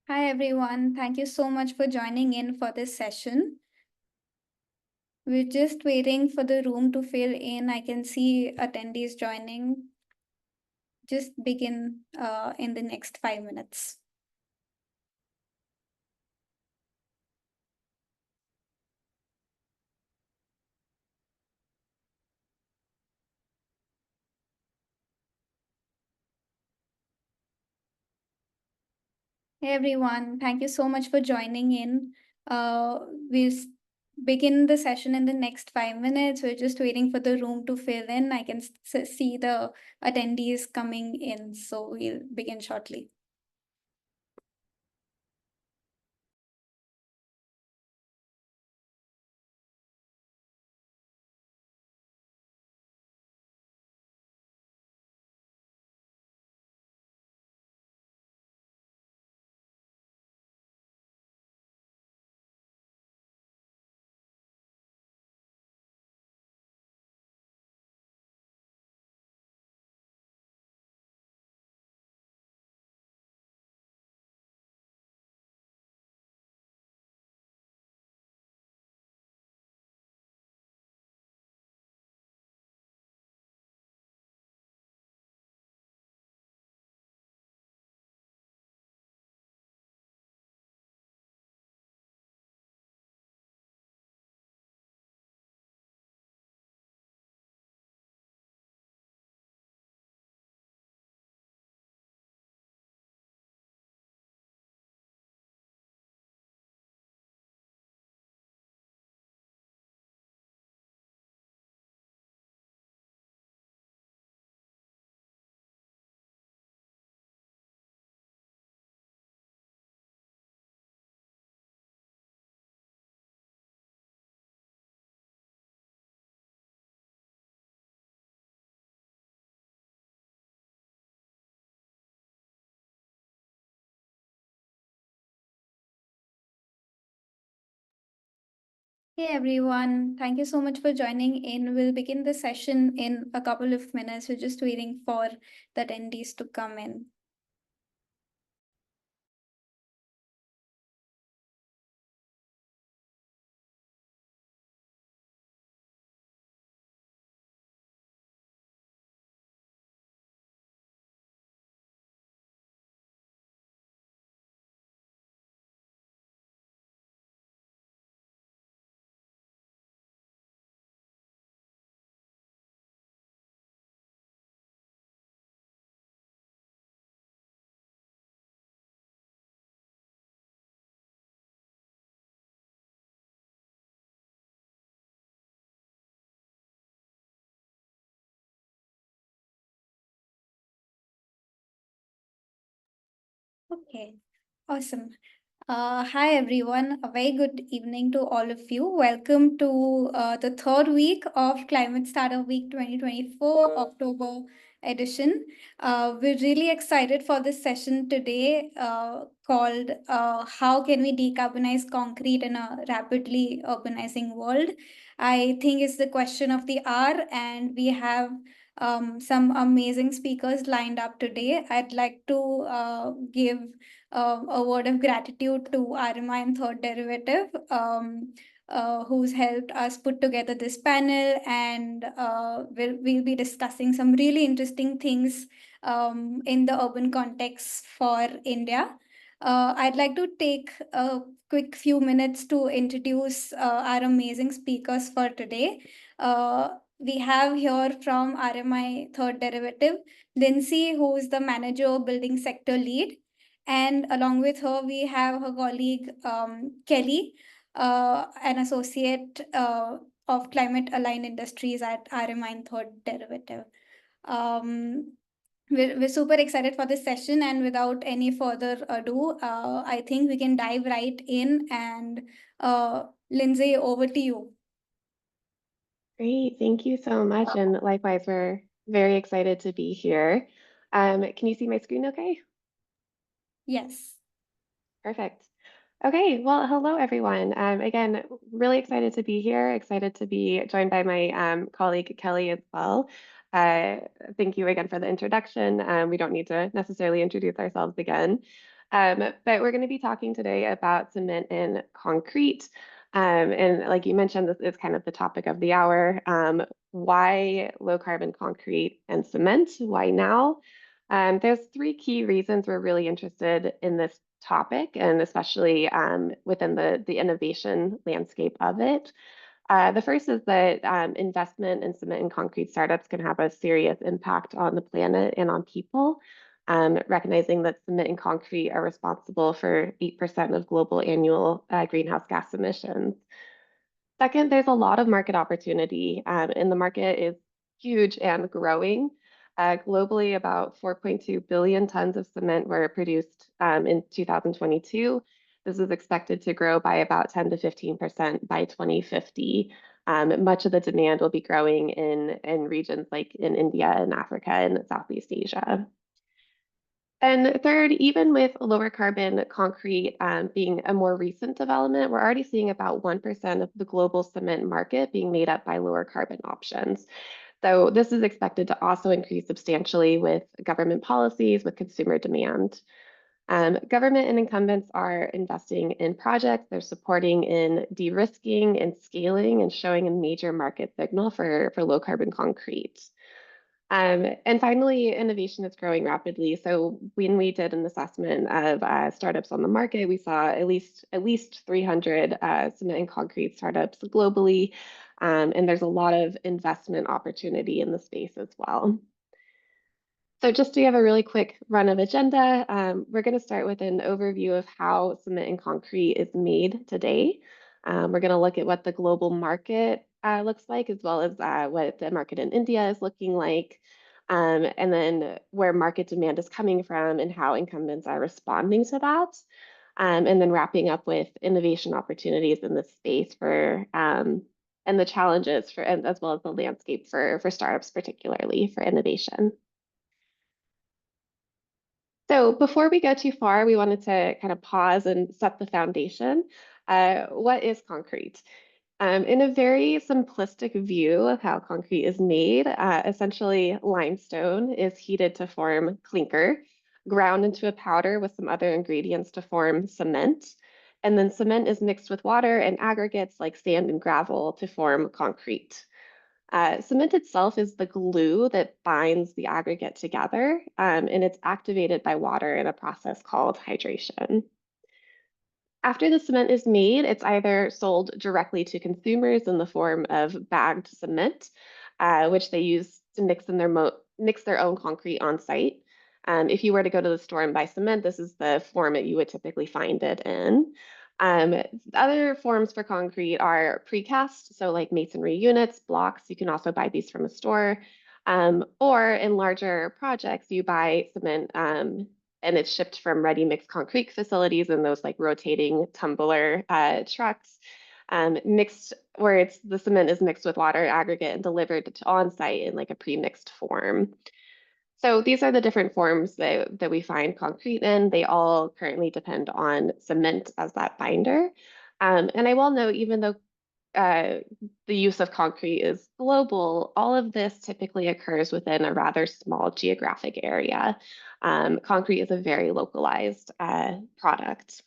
Hi everyone, thank you so much for joining in for this session. We're just waiting for the room to fill in. I can see attendees joining. Just begin in the next 5 minutes. Hey everyone, thank you so much for joining in. We'll begin the session in the next 5 minutes. We're just waiting for the room to fill in. I can see the attendees coming in, so we'll begin shortly. Hey everyone, thank you so much for joining in. We'll begin the session in a couple of minutes. We're just waiting for the attendees to come in. Okay, awesome. Hi everyone, a very good evening to all of you. Welcome to the third week of Climate Startup Week 2024 October edition. We're really excited for this session today called How Can We Decarbonize Concrete in a Rapidly Urbanizing World? I think it's the question of the hour, and we have some amazing speakers lined up today. I'd like to give a word of gratitude to RMI and Third Derivative, who's helped us put together this panel, and we'll be discussing some really interesting things in the urban context for India. I'd like to take a quick few minutes to introduce our amazing speakers for today. We have here from RMI Third Derivative, Lindsay, who is the Manager Building Sector Lead. And along with her, we have her colleague, Kelly, an associate of Climate Aligned Industries at RMI and Third Derivative. Um, we're super excited for this session, and without any further ado, I think we can dive right in. And Lindsay, over to you. Great, thank you so much. And likewise, we're very excited to be here. Can you see my screen okay? Yes. Perfect. Okay, well, hello everyone. Again, really excited to be here, excited to be joined by my colleague Kelly as well. Uh, Thank you again for the introduction. We don't need to necessarily introduce ourselves again. But we're going to be talking today about cement and concrete. And like you mentioned, this is kind of the topic of the hour. Why low carbon concrete and cement? Why now? There's three key reasons we're really interested in this topic, and especially within the innovation landscape of it. The first is that investment in cement and concrete startups can have a serious impact on the planet and on people, recognizing that cement and concrete are responsible for 8% of global annual greenhouse gas emissions. Second, there's a lot of market opportunity, and the market is huge and growing. Globally, about 4.2 billion tons of cement were produced in 2022. This is expected to grow by about 10 to 15% by 2050. Much of the demand will be growing in regions like in India and Africa and Southeast Asia. And third, even with lower carbon concrete being a more recent development, we're already seeing about 1% of the global cement market being made up by lower carbon options. So this is expected to also increase substantially with government policies, with consumer demand. Government and incumbents are investing in projects. They're supporting in de-risking and scaling and showing a major market signal for low carbon concrete. And finally, innovation is growing rapidly. So when we did an assessment of startups on the market, we saw at least 300 cement and concrete startups globally, and there's a lot of investment opportunity in the space as well. So just to give a really quick run of agenda, we're going to start with an overview of how cement and concrete is made today. We're going to look at what the global market looks like, as well as what the market in India is looking like, and then where market demand is coming from and how incumbents are responding to that. And then wrapping up with innovation opportunities in this space and the challenges and as well as the landscape for startups, particularly for innovation. So before we go too far, we wanted to kind of pause and set the foundation. What is concrete? In a very simplistic view of how concrete is made, essentially limestone is heated to form clinker, ground into a powder with some other ingredients to form cement, and then cement is mixed with water and aggregates like sand and gravel to form concrete. Cement itself is the glue that binds the aggregate together, and it's activated by water in a process called hydration. After the cement is made, it's either sold directly to consumers in the form of bagged cement, which they use to mix their own concrete on site. If you were to go to the store and buy cement, this is the format you would typically find it in. Other forms for concrete are precast, so like masonry units, blocks. You can also buy these from a store. Or in larger projects, you buy cement and it's shipped from ready mixed concrete facilities and those like rotating tumbler trucks, mixed where the cement is mixed with water aggregate and delivered to on site in like a pre-mixed form. So these are the different forms that we find concrete in. They all currently depend on cement as that binder. And I will note, even though the use of concrete is global, all of this typically occurs within a rather small geographic area. Concrete is a very localized product.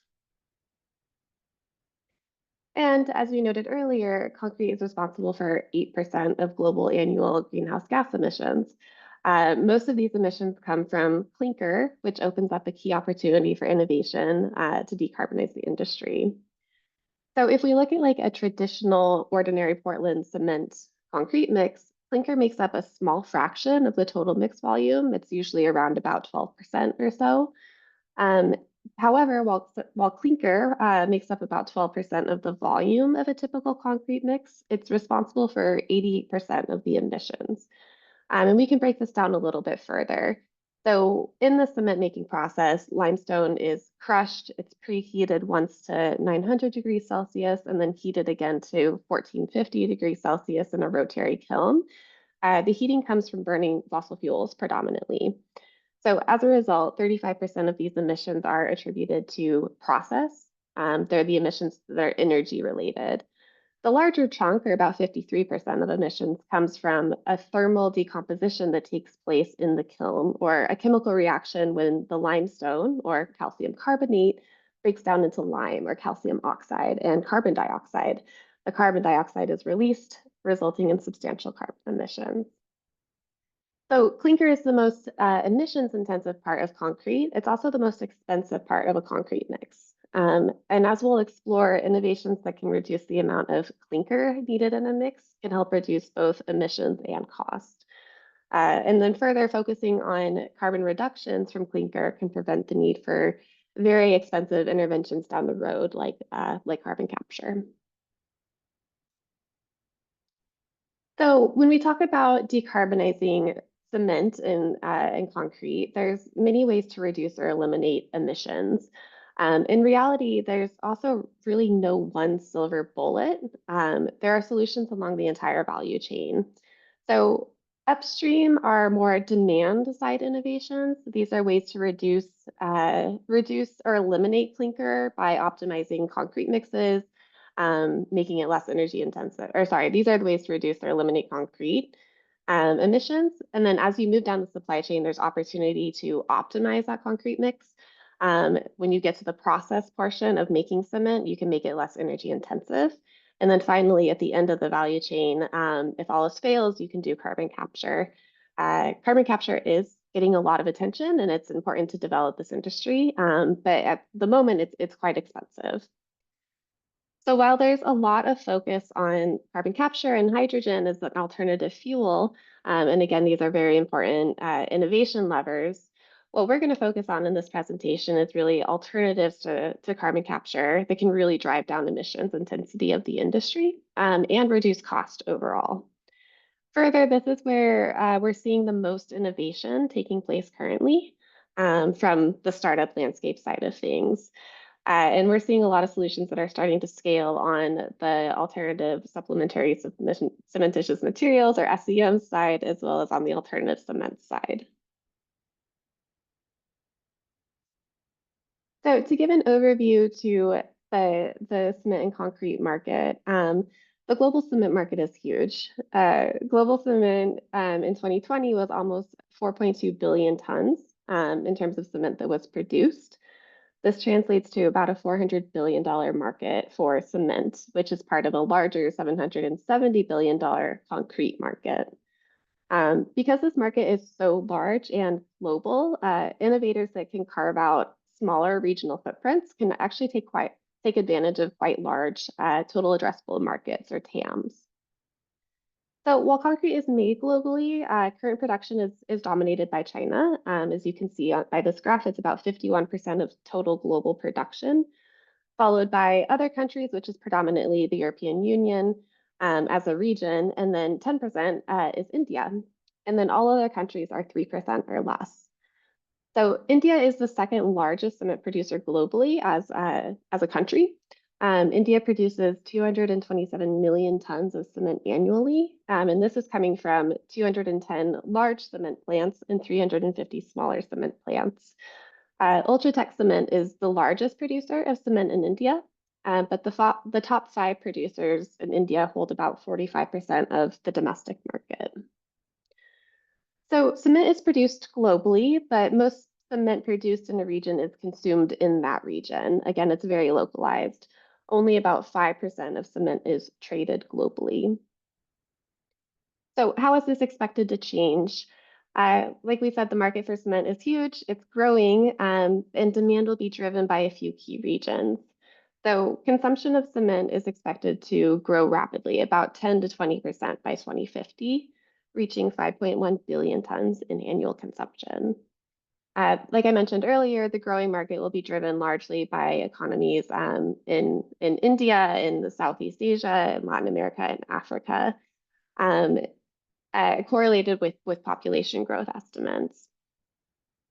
And as we noted earlier, concrete is responsible for 8% of global annual greenhouse gas emissions. Most of these emissions come from clinker, which opens up a key opportunity for innovation to decarbonize the industry. So if we look at like a traditional ordinary Portland cement concrete mix, clinker makes up a small fraction of the total mix volume. It's usually around about 12% or so. Um, However, while clinker makes up about 12% of the volume of a typical concrete mix, it's responsible for 88% of the emissions. And we can break this down a little bit further. So in the cement making process, limestone is crushed, it's preheated once to 900 degrees Celsius and then heated again to 1450 degrees Celsius in a rotary kiln. The heating comes from burning fossil fuels predominantly. So as a result, 35% of these emissions are attributed to process. They're the emissions that are energy related. The larger chunk, or about 53% of emissions, comes from a thermal decomposition that takes place in the kiln, or a chemical reaction when the limestone, or calcium carbonate, breaks down into lime, or calcium oxide, and carbon dioxide. The carbon dioxide is released, resulting in substantial carbon emissions. So clinker is the most emissions intensive part of concrete. It's also the most expensive part of a concrete mix. And as we'll explore, innovations that can reduce the amount of clinker needed in a mix can help reduce both emissions and cost. And then further focusing on carbon reductions from clinker can prevent the need for very expensive interventions down the road, like carbon capture. So when we talk about decarbonizing cement and concrete, there's many ways to reduce or eliminate emissions. In reality, there's also really no one silver bullet. There are solutions along the entire value chain. So upstream are more demand side innovations. These are ways to reduce or eliminate clinker by optimizing concrete mixes, making it less energy intensive. Or sorry, these are the ways to reduce or eliminate concrete emissions. And then as you move down the supply chain, there's opportunity to optimize that concrete mix. When you get to the process portion of making cement, you can make it less energy intensive. And then finally, at the end of the value chain, if all else fails, you can do carbon capture. Carbon capture is getting a lot of attention, and it's important to develop this industry. But at the moment, it's quite expensive. So while there's a lot of focus on carbon capture and hydrogen as an alternative fuel, and again, these are very important innovation levers, what we're going to focus on in this presentation is really alternatives to carbon capture that can really drive down emissions intensity of the industry and reduce cost overall. Further, this is where we're seeing the most innovation taking place currently from the startup landscape side of things. And we're seeing a lot of solutions that are starting to scale on the alternative supplementary cementitious materials, or SCM side, as well as on the alternative cement side. So to give an overview to the cement and concrete market, the global cement market is huge. Global cement in 2020 was almost 4.2 billion tons in terms of cement that was produced. This translates to about a $400 billion market for cement, which is part of a larger $770 billion concrete market. Because this market is so large and global, innovators that can carve out smaller regional footprints can actually take advantage of quite large total addressable markets, or TAMs. So while concrete is made globally, current production is dominated by China. As you can see by this graph, it's about 51% of total global production, followed by other countries, which is predominantly the European Union as a region, and then 10% is India. And then all other countries are 3% or less. So India is the second largest cement producer globally as a country. India produces 227 million tons of cement annually, and this is coming from 210 large cement plants and 350 smaller cement plants. Ultratech Cement is the largest producer of cement in India, but the top 5 producers in India hold about 45% of the domestic market. So cement is produced globally, but most cement produced in a region is consumed in that region. Again, it's very localized. Only about 5% of cement is traded globally. So how is this expected to change? Like we said, the market for cement is huge, it's growing, and demand will be driven by a few key regions. So consumption of cement is expected to grow rapidly, about 10 to 20% by 2050, reaching 5.1 billion tons in annual consumption. Like I mentioned earlier, the growing market will be driven largely by economies in India, in the Southeast Asia, in Latin America, and Africa. Correlated with population growth estimates.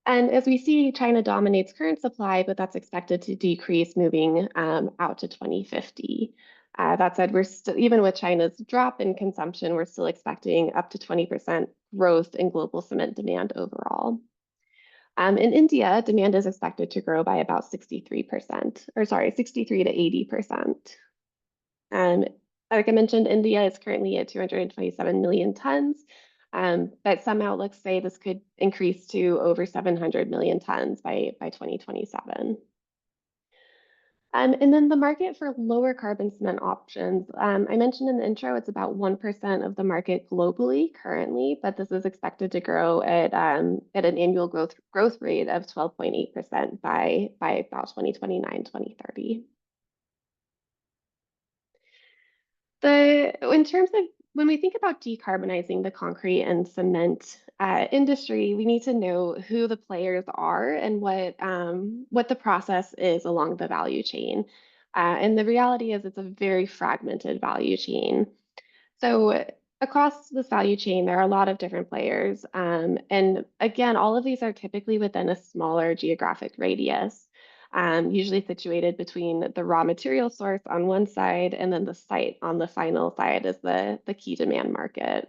And as we see, China dominates current supply, but that's expected to decrease moving out to 2050. That said, even with China's drop in consumption, we're still expecting up to 20% growth in global cement demand overall. In India, demand is expected to grow by about 63%, or sorry, 63 to 80%. Like I mentioned, India is currently at 227 million tons, but some outlooks say this could increase to over 700 million tons by 2027. And then the market for lower carbon cement options. I mentioned in the intro, it's about 1% of the market globally currently, but this is expected to grow at an annual growth rate of 12.8% by about 2029, 2030. In terms of when we think about decarbonizing the concrete and cement industry, we need to know who the players are and what the process is along the value chain. And the reality is, it's a very fragmented value chain. So across this value chain, there are a lot of different players. And again, all of these are typically within a smaller geographic radius, usually situated between the raw material source on one side and then the site on the final side is the key demand market.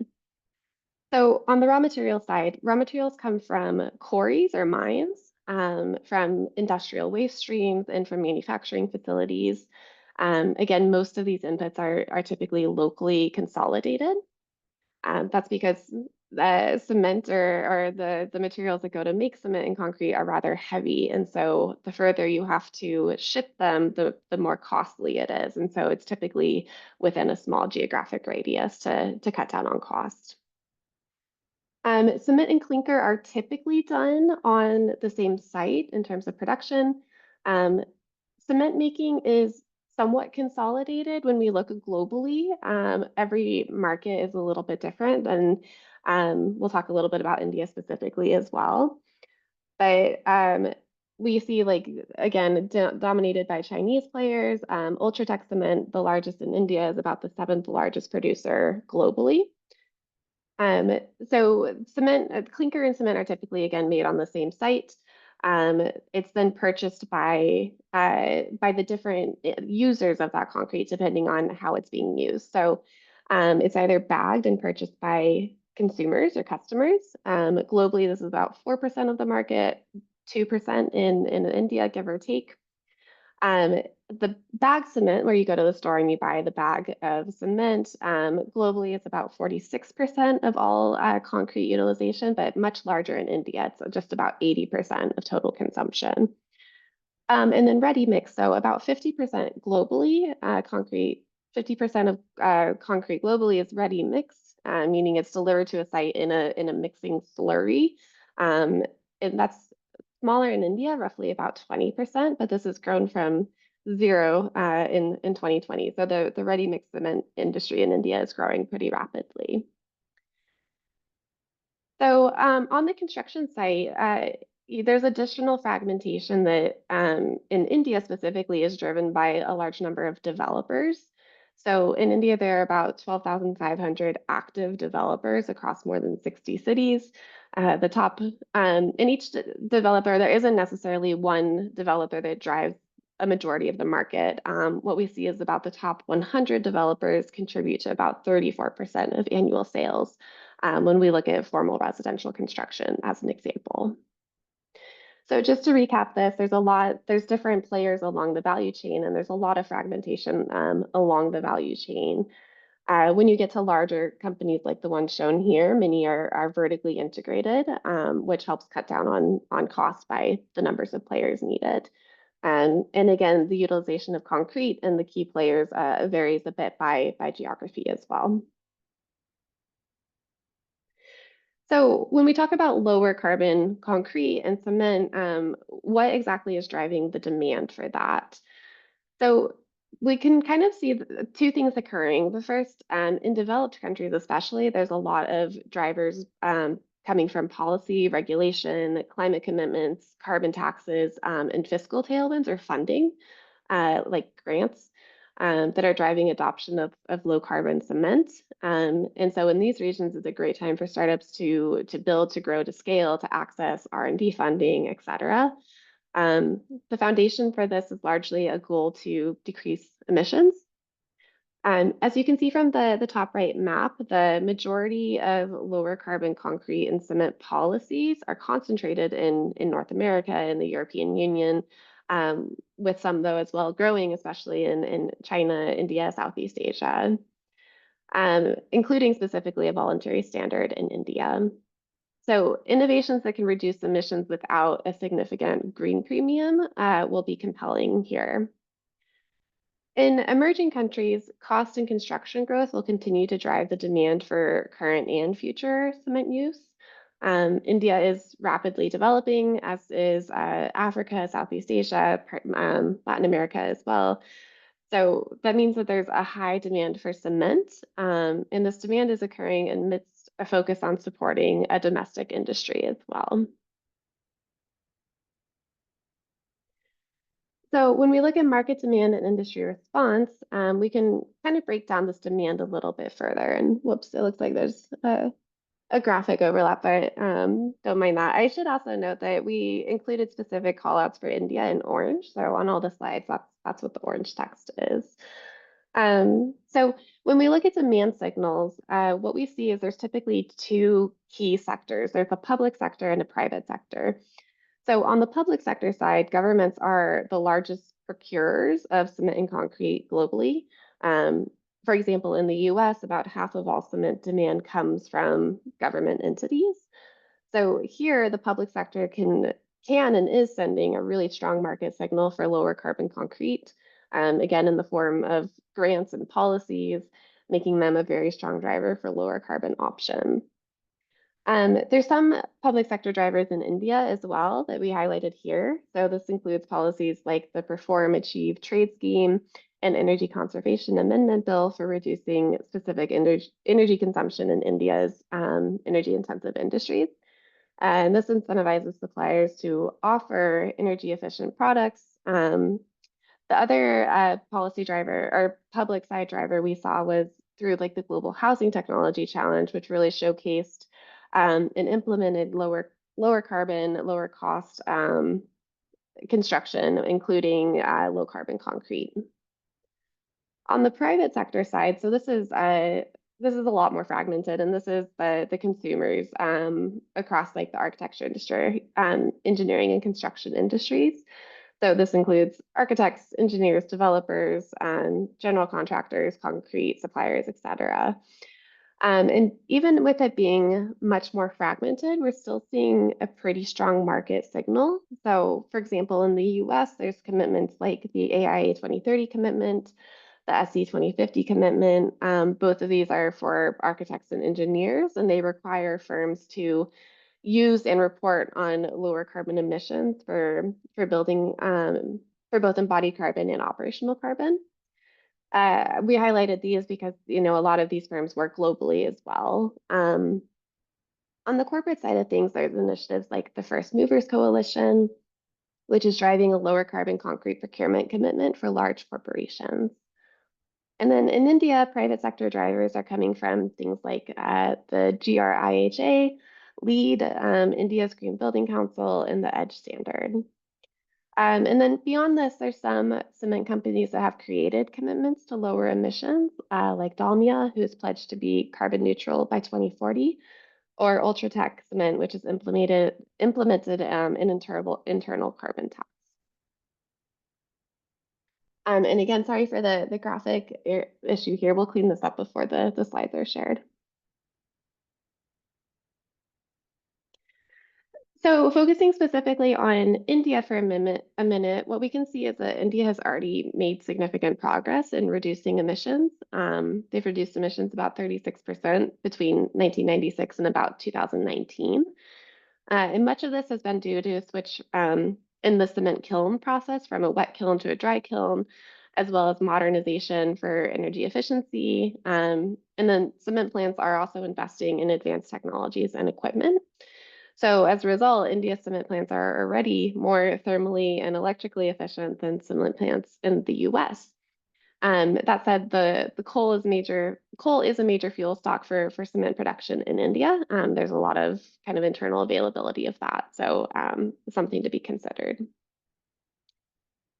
So on the raw material side, raw materials come from quarries or mines, from industrial waste streams, and from manufacturing facilities. Again, most of these inputs are typically locally consolidated. That's because the cement or the materials that go to make cement and concrete are rather heavy. And so the further you have to ship them, the more costly it is. And so it's typically within a small geographic radius to cut down on cost. Cement and clinker are typically done on the same site in terms of production. Um, Cement making is somewhat consolidated when we look globally. Every market is a little bit different, and we'll talk a little bit about India specifically as well. But we see, like, again, dominated by Chinese players. Ultratech Cement, the largest in India, is about the seventh largest producer globally. So cement, clinker and cement are typically again made on the same site. It's then purchased by the different users of that concrete, depending on how it's being used. So it's either bagged and purchased by consumers or customers. Globally, this is about 4% of the market, 2% in India, give or take. The bag cement, where you go to the store and you buy the bag of cement, globally it's about 46% of all concrete utilization, but much larger in India. It's just about 80% of total consumption. And then ready mix, so about 50% globally, 50% of concrete globally is ready mix, meaning it's delivered to a site in a mixing slurry. And that's smaller in India, roughly about 20%, but this has grown from zero in 2020. So the ready mix cement industry in India is growing pretty rapidly. So on the construction site, there's additional fragmentation that in India specifically is driven by a large number of developers. So in India, there are about 12,500 active developers across more than 60 cities. The top, in each developer, there isn't necessarily one developer that drives a majority of the market. What we see is about the top 100 developers contribute to about 34% of annual sales when we look at formal residential construction as an example. So just to recap this, there's different players along the value chain, and there's a lot of fragmentation along the value chain. When you get to larger companies like the one shown here, many are vertically integrated, which helps cut down on cost by the numbers of players needed. And again, the utilization of concrete and the key players varies a bit by geography as well. So when we talk about lower carbon concrete and cement, what exactly is driving the demand for that? So we can kind of see two things occurring. The first, in developed countries especially, there's a lot of drivers coming from policy, regulation, climate commitments, carbon taxes, and fiscal tailwinds or funding, like grants, that are driving adoption of low carbon cement. And so in these regions, it's a great time for startups to build, to grow, to scale, to access R&D funding, et cetera. The foundation for this is largely a goal to decrease emissions. As you can see from the top right map, the majority of lower carbon concrete and cement policies are concentrated in North America and the European Union. with some though as well growing, especially in China, India, Southeast Asia, including specifically a voluntary standard in India. So innovations that can reduce emissions without a significant green premium will be compelling here. In emerging countries, cost and construction growth will continue to drive the demand for current and future cement use. India is rapidly developing, as is Africa, Southeast Asia, Latin America as well. So that means that there's a high demand for cement, and this demand is occurring amidst a focus on supporting a domestic industry as well. So when we look at market demand and industry response, we can kind of break down this demand a little bit further. And whoops, it looks like there's a graphic overlap, but don't mind that. I should also note that we included specific callouts for India in orange. So on all the slides, that's what the orange text is. So when we look at demand signals, what we see is there's typically two key sectors. There's a public sector and a private sector. So on the public sector side, governments are the largest procurers of cement and concrete globally. For example, in the US, about half of all cement demand comes from government entities. So here, the public sector can and is sending a really strong market signal for lower carbon concrete, again, in the form of grants and policies, making them a very strong driver for lower carbon options. There's some public sector drivers in India as well that we highlighted here. So this includes policies like the Perform Achieve Trade Scheme and Energy Conservation Amendment Bill for reducing specific energy consumption in India's energy intensive industries. And this incentivizes suppliers to offer energy efficient products. The other policy driver or public side driver we saw was through like the Global Housing Technology Challenge, which really showcased and implemented lower carbon, lower cost construction, including low carbon concrete. On the private sector side, so this is a lot more fragmented, and this is the consumers across like the architecture industry, engineering and construction industries. So this includes architects, engineers, developers, general contractors, concrete suppliers, et cetera. And even with it being much more fragmented, we're still seeing a pretty strong market signal. So, for example, in the US, there's commitments like the AIA 2030 commitment, the SE 2050 commitment. Both of these are for architects and engineers, and they require firms to use and report on lower carbon emissions for building for both embodied carbon and operational carbon. We highlighted these because a lot of these firms work globally as well. On the corporate side of things, there's initiatives like the First Movers Coalition, which is driving a lower carbon concrete procurement commitment for large corporations. And then in India, private sector drivers are coming from things like the GRIHA, LEED, India's Green Building Council, and the EDGE standard. And then beyond this, there's some cement companies that have created commitments to lower emissions, like Dalmia, who has pledged to be carbon neutral by 2040, or Ultratech Cement, which has implemented an internal carbon tax. And again, sorry for the graphic issue here. We'll clean this up before the slides are shared. So focusing specifically on India for a minute, what we can see is that India has already made significant progress in reducing emissions. They've reduced emissions about 36% between 1996 and about 2019. And much of this has been due to a switch in the cement kiln process from a wet kiln to a dry kiln, as well as modernization for energy efficiency. And then cement plants are also investing in advanced technologies and equipment. So as a result, India's cement plants are already more thermally and electrically efficient than cement plants in the US. That said, the coal is a major fuel stock for cement production in India. There's a lot of kind of internal availability of that, so something to be considered.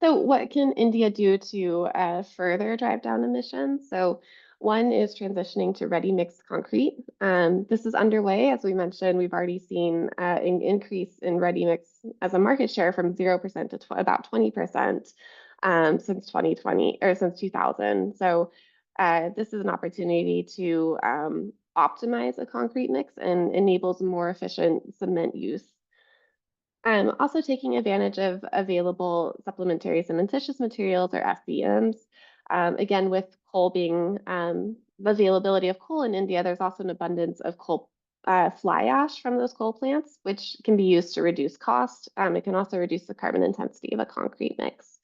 So what can India do to further drive down emissions? So One is transitioning to ready mixed concrete. This is underway. As we mentioned, we've already seen an increase in ready mix as a market share from 0% to about 20% since 2020 or since 2000. So this is an opportunity to optimize a concrete mix and enables more efficient cement use. Also taking advantage of available supplementary cementitious materials or SCMs. Again, with coal being the availability of coal in India, there's also an abundance of coal fly ash from those coal plants, which can be used to reduce cost. It can also reduce the carbon intensity of a concrete mix.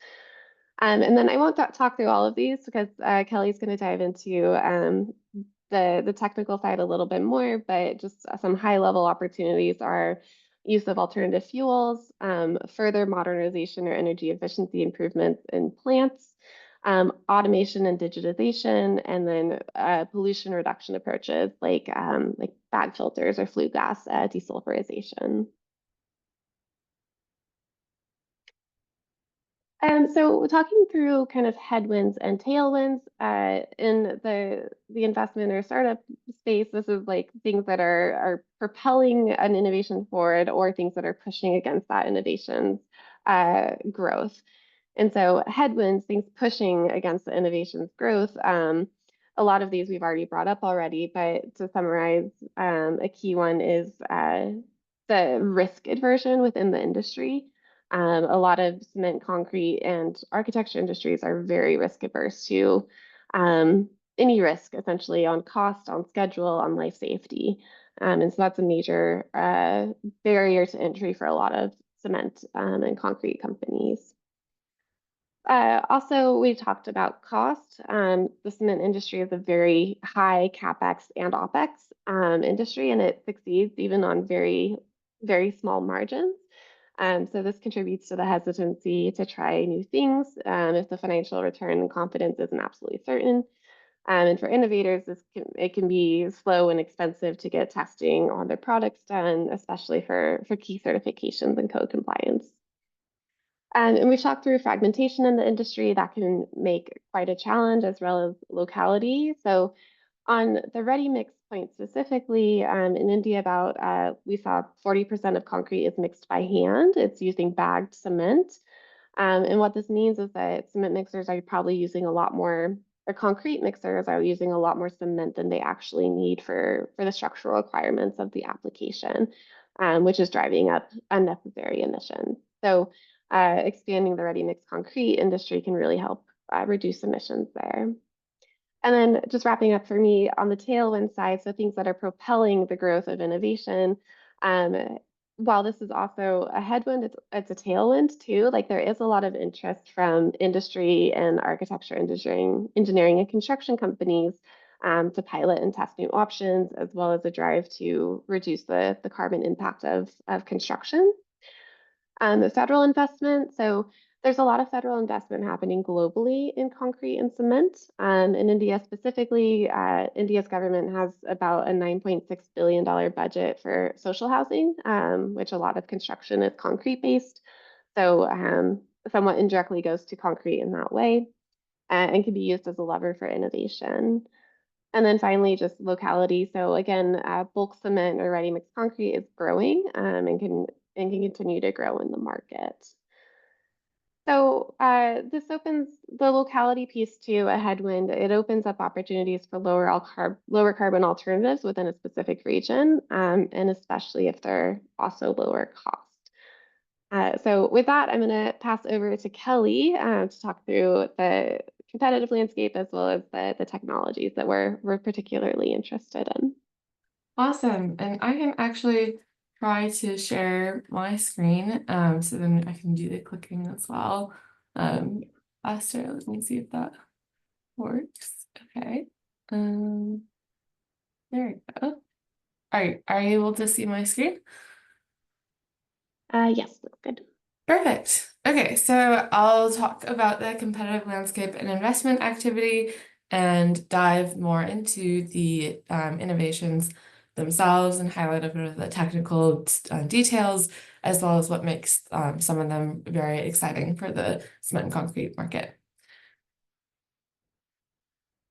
And then I won't talk through all of these because Kelly's going to dive into the technical side a little bit more, but just some high level opportunities are use of alternative fuels, further modernization or energy efficiency improvements in plants, automation and digitization, and then pollution reduction approaches like bag filters or flue gas desulfurization. So talking through kind of headwinds and tailwinds in the investment or startup space, this is like things that are propelling an innovation forward or things that are pushing against that innovation's growth. And so headwinds, things pushing against the innovation's growth. A lot of these we've already brought up already, but to summarize, a key one is the risk aversion within the industry. A lot of cement, concrete, and architecture industries are very risk averse to any risk, essentially, on cost, on schedule, on life safety. And so that's a major barrier to entry for a lot of cement and concrete companies. Also, we talked about cost. The cement industry is a very high CapEx and OpEx industry, and it succeeds even on very, very small margins. So this contributes to the hesitancy to try new things if the financial return and confidence isn't absolutely certain. And for innovators, it can be slow and expensive to get testing on their products done, especially for key certifications and code compliance. And we've talked through fragmentation in the industry that can make quite a challenge as well as locality. So on the ready mix point specifically, in India, we saw 40% of concrete is mixed by hand. It's using bagged cement. And what this means is that cement mixers are probably using a lot more, or concrete mixers are using a lot more cement than they actually need for the structural requirements of the application, which is driving up unnecessary emissions. So expanding the ready mix concrete industry can really help reduce emissions there. And then just wrapping up for me on the tailwind side, so things that are propelling the growth of innovation. While this is also a headwind, it's a tailwind too. Like there is a lot of interest from industry and architecture, engineering and construction companies to pilot and test new options, as well as a drive to reduce the carbon impact of construction. The federal investment. So there's a lot of federal investment happening globally in concrete and cement. In India specifically, India's government has about a $9.6 billion budget for social housing, which a lot of construction is concrete based. So somewhat indirectly goes to concrete in that way and can be used as a lever for innovation. And then finally, just locality. So again, bulk cement or ready mixed concrete is growing and can continue to grow in the market. So this opens the locality piece to a headwind. It opens up opportunities for lower carbon alternatives within a specific region, and especially if they're also lower cost. So with that, I'm going to pass over to Kelly to talk through the competitive landscape as well as the technologies that we're particularly interested in. Awesome. And I can actually try to share my screen so then I can do the clicking as well faster. Let me see if that works. Okay. There we go. Are you able to see my screen? Yes, that's good. Perfect. Okay, so I'll talk about the competitive landscape and investment activity and dive more into the innovations themselves and highlight a bit of the technical details, as well as what makes some of them very exciting for the cement and concrete market.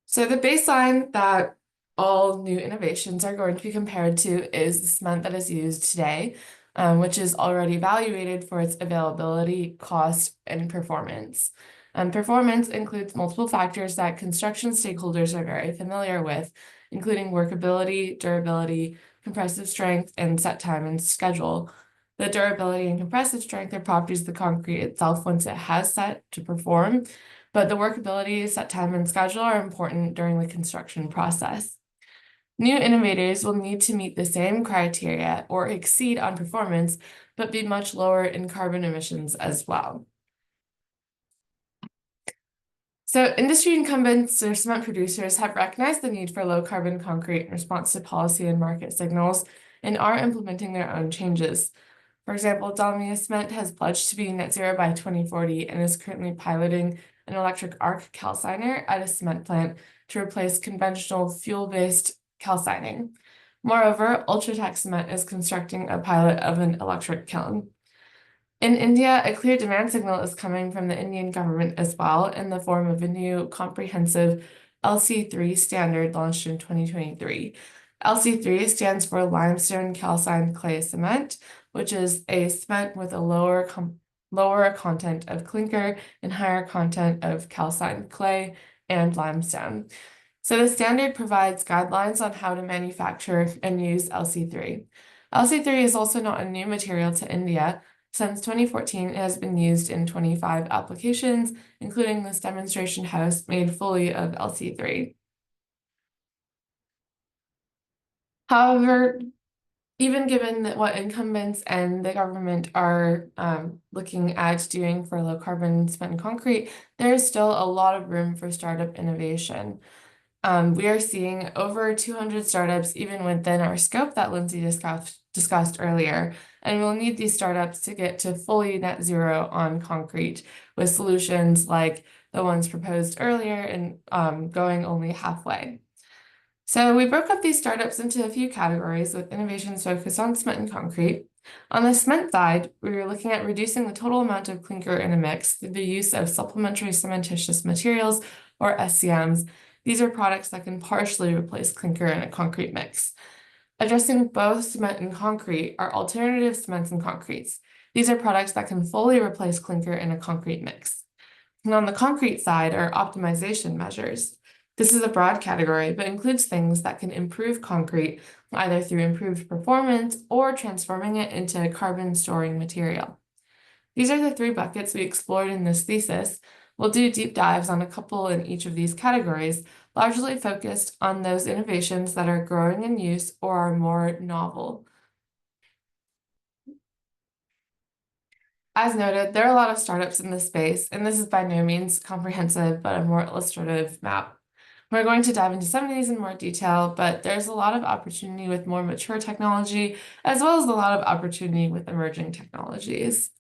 So the baseline that all new innovations are going to be compared to is the cement that is used today, which is already evaluated for its availability, cost, and performance. Performance includes multiple factors that construction stakeholders are very familiar with, including workability, durability, compressive strength, and set time and schedule. The durability and compressive strength are properties of the concrete itself once it has set to perform, but the workability, set time, and schedule are important during the construction process. New innovators will need to meet the same criteria or exceed on performance, but be much lower in carbon emissions as well. So industry incumbents or cement producers have recognized the need for low carbon concrete in response to policy and market signals and are implementing their own changes. For example, Dalmia Cement has pledged to be net zero by 2040 and is currently piloting an electric arc calciner at a cement plant to replace conventional fuel-based calcining. Moreover, Ultratech Cement is constructing a pilot of an electric kiln. In India, a clear demand signal is coming from the Indian government as well in the form of a new comprehensive LC3 standard launched in 2023. LC3 stands for limestone calcined clay cement, which is a cement with a lower content of clinker and higher content of calcined clay and limestone. So the standard provides guidelines on how to manufacture and use LC3. LC3 is also not a new material to India. Since 2014, it has been used in 25 applications, including this demonstration house made fully of LC3. However, even given what incumbents and the government are looking at doing for low carbon cement and concrete, there is still a lot of room for startup innovation. We are seeing over 200 startups even within our scope that Lindsay discussed earlier, and we'll need these startups to get to fully net zero on concrete with solutions like the ones proposed earlier and going only halfway. So we broke up these startups into a few categories with innovations focused on cement and concrete. On the cement side, we were looking at reducing the total amount of clinker in a mix through the use of supplementary cementitious materials, or SCMs. These are products that can partially replace clinker in a concrete mix. Addressing both cement and concrete are alternative cements and concretes. These are products that can fully replace clinker in a concrete mix. And on the concrete side are optimization measures. This is a broad category, but includes things that can improve concrete, either through improved performance or transforming it into a carbon storing material. These are the three buckets we explored in this thesis. We'll do deep dives on a couple in each of these categories, largely focused on those innovations that are growing in use or are more novel. As noted, there are a lot of startups in this space, and this is by no means comprehensive, but a more illustrative map. We're going to dive into some of these in more detail, but there's a lot of opportunity with more mature technology, as well as a lot of opportunity with emerging technologies.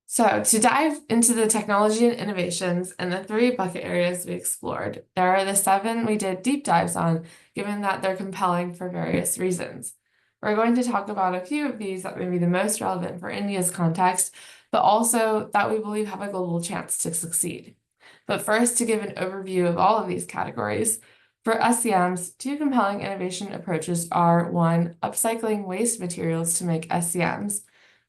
So to dive into the technology and innovations and the three bucket areas we explored, there are the 7 we did deep dives on, given that they're compelling for various reasons. We're going to talk about a few of these that may be the most relevant for India's context, but also that we believe have a global chance to succeed. But first, to give an overview of all of these categories, for SCMs, 2 compelling innovation approaches are 1, upcycling waste materials to make SCMs.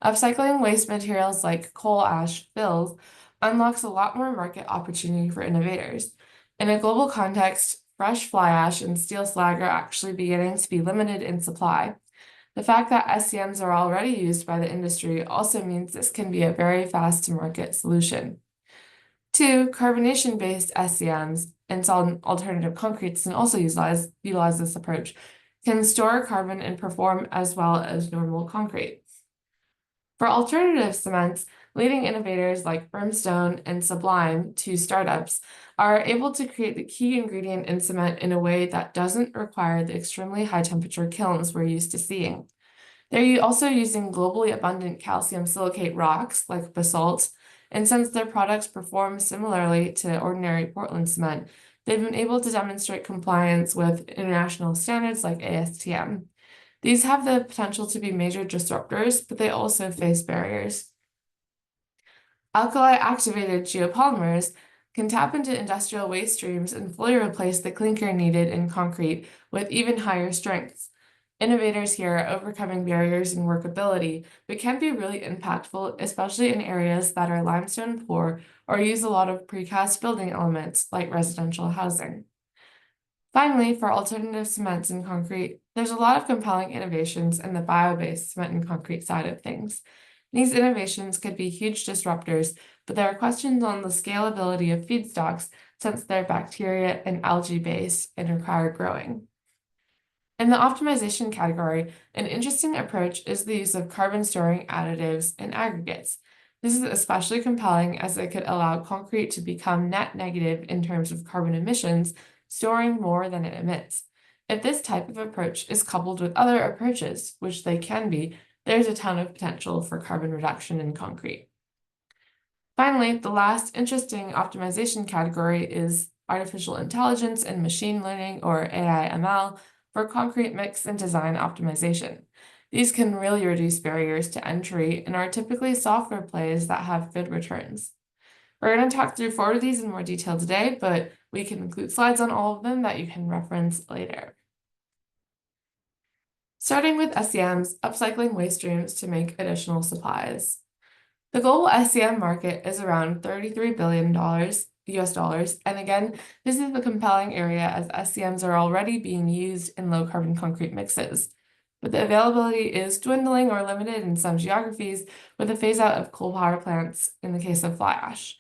Upcycling waste materials like coal ash fills unlocks a lot more market opportunity for innovators. In a global context, fresh fly ash and steel slag are actually beginning to be limited in supply. The fact that SCMs are already used by the industry also means this can be a very fast-to-market solution. 2, carbonation-based SCMs and solid alternative concretes can also utilize this approach, can store carbon and perform as well as normal concrete. For alternative cements, leading innovators like Brimstone and Sublime, 2 startups, are able to create the key ingredient in cement in a way that doesn't require the extremely high temperature kilns we're used to seeing. They're also using globally abundant calcium silicate rocks like basalt, and since their products perform similarly to ordinary Portland cement, they've been able to demonstrate compliance with international standards like ASTM. These have the potential to be major disruptors, but they also face barriers. Alkali-activated geopolymers, can tap into industrial waste streams and fully replace the clinker needed in concrete with even higher strengths. Innovators here are overcoming barriers in workability, but can be really impactful, especially in areas that are limestone poor or use a lot of precast building elements like residential housing. Finally, for alternative cements and concrete, there's a lot of compelling innovations in the bio-based cement and concrete side of things. These innovations could be huge disruptors, but there are questions on the scalability of feedstocks since they're bacteria and algae-based and require growing. In the optimization category, an interesting approach is the use of carbon storing additives and aggregates. This is especially compelling as it could allow concrete to become net negative in terms of carbon emissions, storing more than it emits. If this type of approach is coupled with other approaches, which they can be, there's a ton of potential for carbon reduction in concrete. Finally, the last interesting optimization category is artificial intelligence and machine learning, or AI/ML, for concrete mix and design optimization. These can really reduce barriers to entry and are typically software plays that have good returns. We're going to talk through 4 of these in more detail today, but we can include slides on all of them that you can reference later. Starting with SCMs, upcycling waste streams to make additional supplies. The global SCM market is around $33 billion US dollars, and again, this is a compelling area as SCMs are already being used in low carbon concrete mixes. But the availability is dwindling or limited in some geographies with a phase out of coal power plants in the case of fly ash.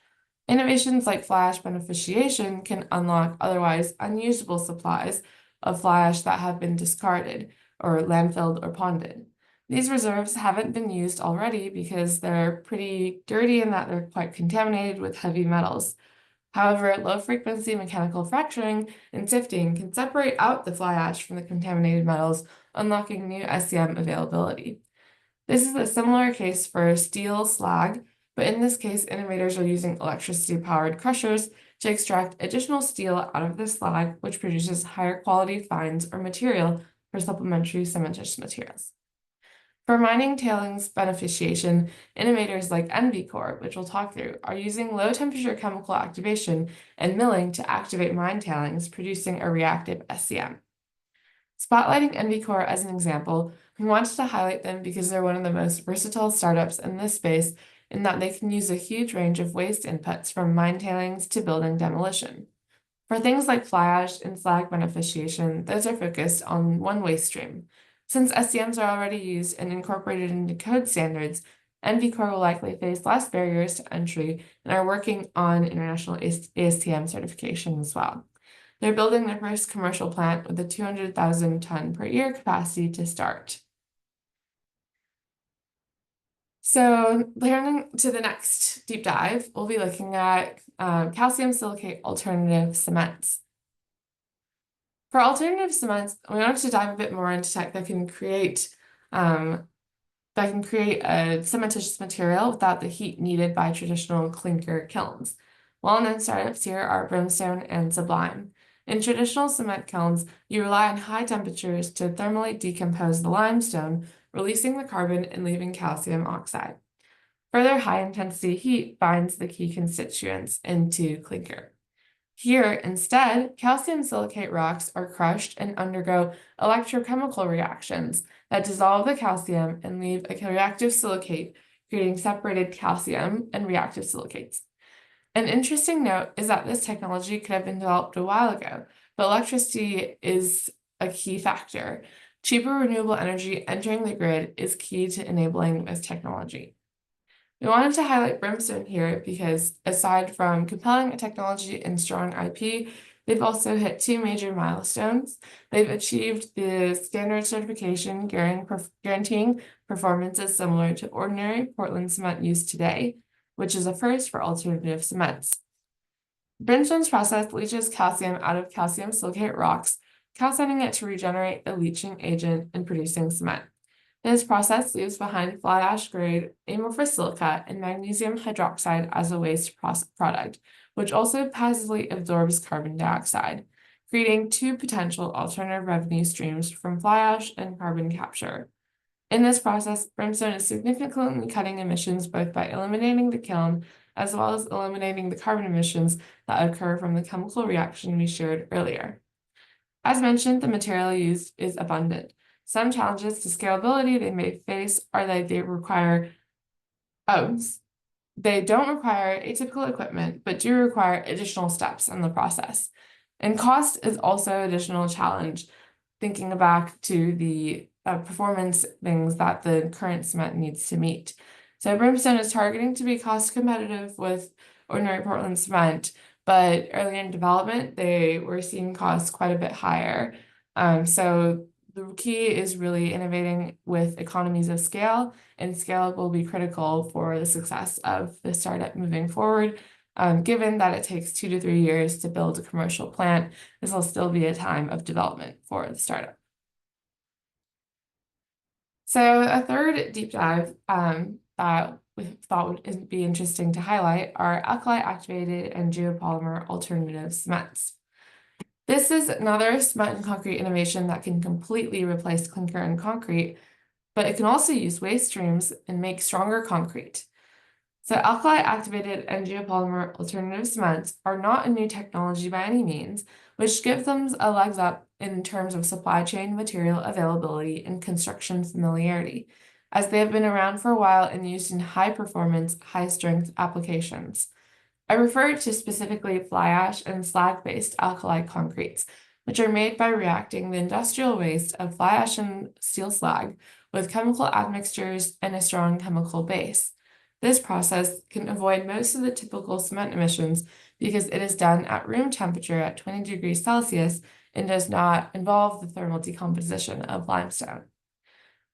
Innovations like fly ash beneficiation can unlock otherwise unusable supplies of fly ash that have been discarded or landfilled or ponded. These reserves haven't been used already because they're pretty dirty and that they're quite contaminated with heavy metals. However, low-frequency mechanical fracturing and sifting can separate out the fly ash from the contaminated metals, unlocking new SCM availability. This is a similar case for steel slag, but in this case, innovators are using electricity-powered crushers to extract additional steel out of the slag, which produces higher quality fines or material for supplementary cementitious materials. For mining tailings beneficiation, innovators like NVCore, which we'll talk through, are using low-temperature chemical activation and milling to activate mine tailings, producing a reactive SCM. Spotlighting NVCore as an example, we wanted to highlight them because they're one of the most versatile startups in this space in that they can use a huge range of waste inputs from mine tailings to building demolition. For things like fly ash and slag beneficiation, those are focused on one waste stream. Since SCMs are already used and incorporated into code standards, NVCore will likely face less barriers to entry and are working on international ASTM certification as well. They're building their first commercial plant with a 200,000 ton per year capacity to start. So turning to the next deep dive, we'll be looking at calcium silicate alternative cements. For alternative cements, we wanted to dive a bit more into tech that can create a cementitious material without the heat needed by traditional clinker kilns. Well-known startups here are Brimstone and Sublime. In traditional cement kilns, you rely on high temperatures to thermally decompose the limestone, releasing the carbon and leaving calcium oxide. Further high-intensity heat binds the key constituents into clinker. Here, instead, calcium silicate rocks are crushed and undergo electrochemical reactions that dissolve the calcium and leave a reactive silicate, creating separated calcium and reactive silicates. An interesting note is that this technology could have been developed a while ago, but electricity is a key factor. Cheaper renewable energy entering the grid is key to enabling this technology. We wanted to highlight Brimstone here because aside from compelling technology and strong IP, they've also hit 2 major milestones. They've achieved the standard certification guaranteeing performances similar to ordinary Portland cement used today, which is a first for alternative cements. Brimstone's process leaches calcium out of calcium silicate rocks, calcining it to regenerate the leaching agent in producing cement. This process leaves behind fly ash grade amorphous silica and magnesium hydroxide as a waste product, which also passively absorbs carbon dioxide, creating 2 potential alternative revenue streams from fly ash and carbon capture. In this process, Brimstone is significantly cutting emissions both by eliminating the kiln as well as eliminating the carbon emissions that occur from the chemical reaction we shared earlier. As mentioned, the material used is abundant. Some challenges to scalability they may face are that they don't require atypical equipment, but do require additional steps in the process. And cost is also an additional challenge, thinking back to the performance things that the current cement needs to meet. So Brimstone is targeting to be cost competitive with ordinary Portland cement, but early in development, they were seeing costs quite a bit higher. So the key is really innovating with economies of scale, and scale will be critical for the success of the startup moving forward. Given that it takes 2 to 3 years to build a commercial plant, this will still be a time of development for the startup. So a third deep dive that we thought would be interesting to highlight are alkali-activated and geopolymer alternative cements. This is another cement and concrete innovation that can completely replace clinker and concrete, but it can also use waste streams and make stronger concrete. So alkali-activated and geopolymer alternative cements are not a new technology by any means, which gives them a leg up in terms of supply chain material availability and construction familiarity, as they have been around for a while and used in high-performance, high-strength applications. I refer to specifically fly ash and slag-based alkali concretes, which are made by reacting the industrial waste of fly ash and steel slag with chemical admixtures and a strong chemical base. This process can avoid most of the typical cement emissions because it is done at room temperature at 20 degrees Celsius and does not involve the thermal decomposition of limestone.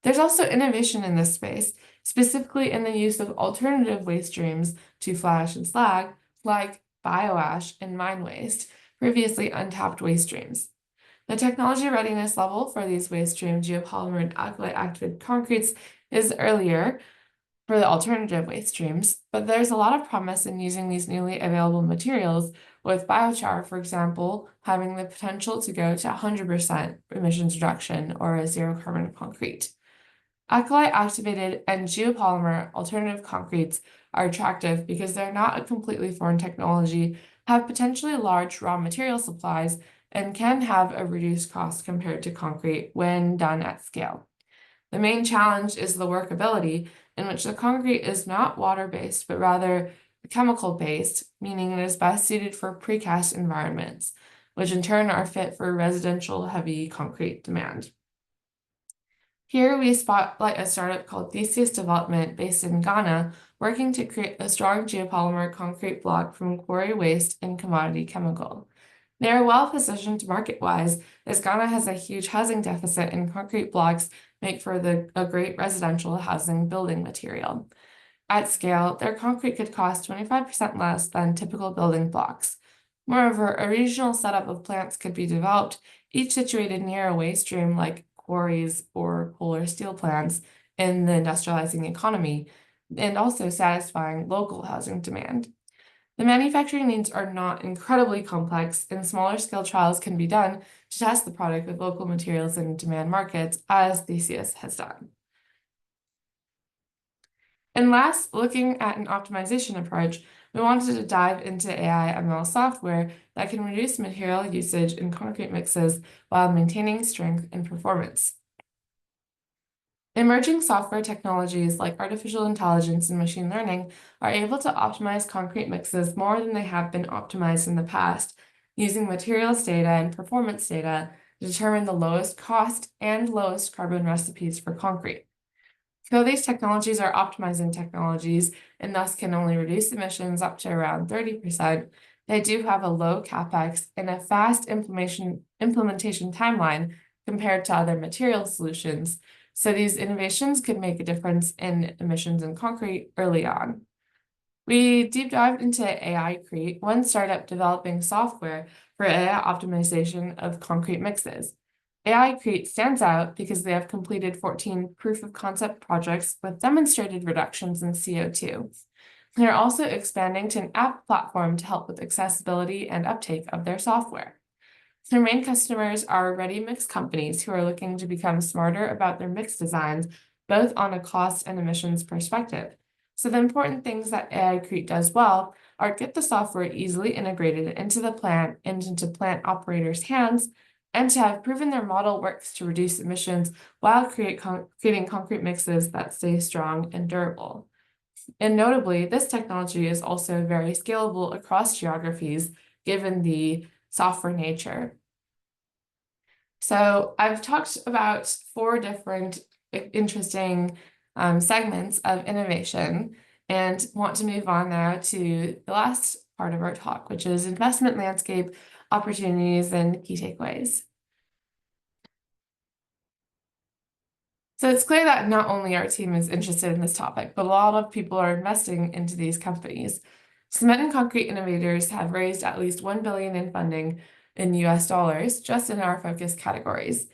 There's also innovation in this space, specifically in the use of alternative waste streams to fly ash and slag, like bioash and mine waste, previously untapped waste streams. The technology readiness level for these waste stream geopolymer and alkali-activated concretes is earlier for the alternative waste streams, but there's a lot of promise in using these newly available materials, with biochar, for example, having the potential to go to 100% emissions reduction or a zero carbon concrete. Alkali-activated and geopolymer alternative concretes are attractive because they're not a completely foreign technology, have potentially large raw material supplies, and can have a reduced cost compared to concrete when done at scale. The main challenge is the workability, in which the concrete is not water-based, but rather chemical-based, meaning it is best suited for precast environments, which in turn are fit for residential heavy concrete demand. Here we spotlight a startup called Theseus Development based in Ghana, working to create a strong geopolymer concrete block from quarry waste and commodity chemical. They are well positioned market-wise, as Ghana has a huge housing deficit and concrete blocks make for a great residential housing building material. At scale, their concrete could cost 25% less than typical building blocks. Moreover, a regional setup of plants could be developed, each situated near a waste stream like quarries or coal or steel plants in the industrializing economy, and also satisfying local housing demand. The manufacturing needs are not incredibly complex, and smaller scale trials can be done to test the product with local materials in demand markets, as Theseus has done. And last, looking at an optimization approach, we wanted to dive into AI ML software that can reduce material usage in concrete mixes while maintaining strength and performance. Emerging software technologies like artificial intelligence and machine learning are able to optimize concrete mixes more than they have been optimized in the past, using materials data and performance data to determine the lowest cost and lowest carbon recipes for concrete. Though these technologies are optimizing technologies and thus can only reduce emissions up to around 30%, they do have a low capex and a fast implementation timeline compared to other material solutions. So these innovations could make a difference in emissions in concrete early on. We deep dived into AI Crete, one startup developing software for AI optimization of concrete mixes. AI Crete stands out because they have completed 14 proof of concept projects with demonstrated reductions in CO2. They're also expanding to an app platform to help with accessibility and uptake of their software. Their main customers are ready mix companies who are looking to become smarter about their mix designs, both on a cost and emissions perspective. So the important things that AIcrete does well are get the software easily integrated into the plant and into plant operators' hands, and to have proven their model works to reduce emissions while creating concrete mixes that stay strong and durable. And notably, this technology is also very scalable across geographies, given the software nature. So I've talked about 4 different interesting segments of innovation, and want to move on now to the last part of our talk, which is investment landscape, opportunities, and key takeaways. So it's clear that not only our team is interested in this topic, but a lot of people are investing into these companies. Cement and concrete innovators have raised at least $1 billion in funding in US dollars just in our focus categories.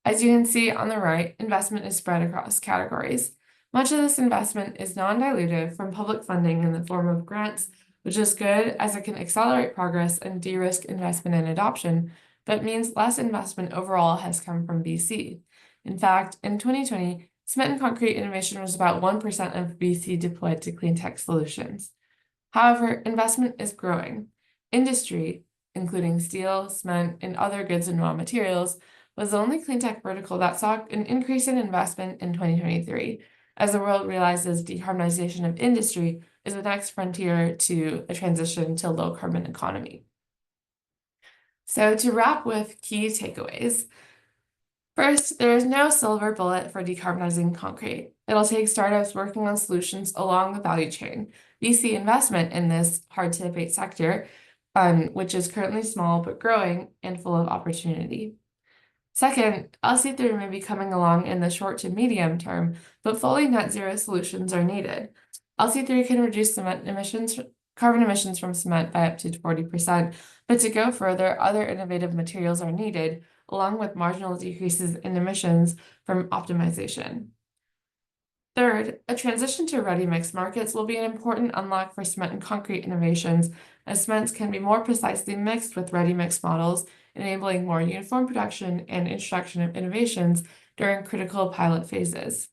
As you can see on the right, investment is spread across categories. Much of this investment is non-dilutive from public funding in the form of grants, which is good as it can accelerate progress and de-risk investment and adoption, but means less investment overall has come from VC. In fact, in 2020, cement and concrete innovation was about 1% of VC deployed to clean tech solutions. However, investment is growing. Industry, including steel, cement, and other goods and raw materials, was the only clean tech vertical that saw an increase in investment in 2023, as the world realizes decarbonization of industry is the next frontier to a transition to low carbon economy. So to wrap with key takeaways, first, there is no silver bullet for decarbonizing concrete. It'll take startups working on solutions along the value chain. VC investment in this hard-to-abate sector, which is currently small but growing and full of opportunity. Second, LC3 may be coming along in the short to medium term, but fully net zero solutions are needed. LC3 can reduce carbon emissions from cement by up to 40%, but to go further, other innovative materials are needed, along with marginal decreases in emissions from optimization. Third, a transition to ready-mix markets will be an important unlock for cement and concrete innovations, as cements can be more precisely mixed with ready-mix models, enabling more uniform production and introduction of innovations during critical pilot phases.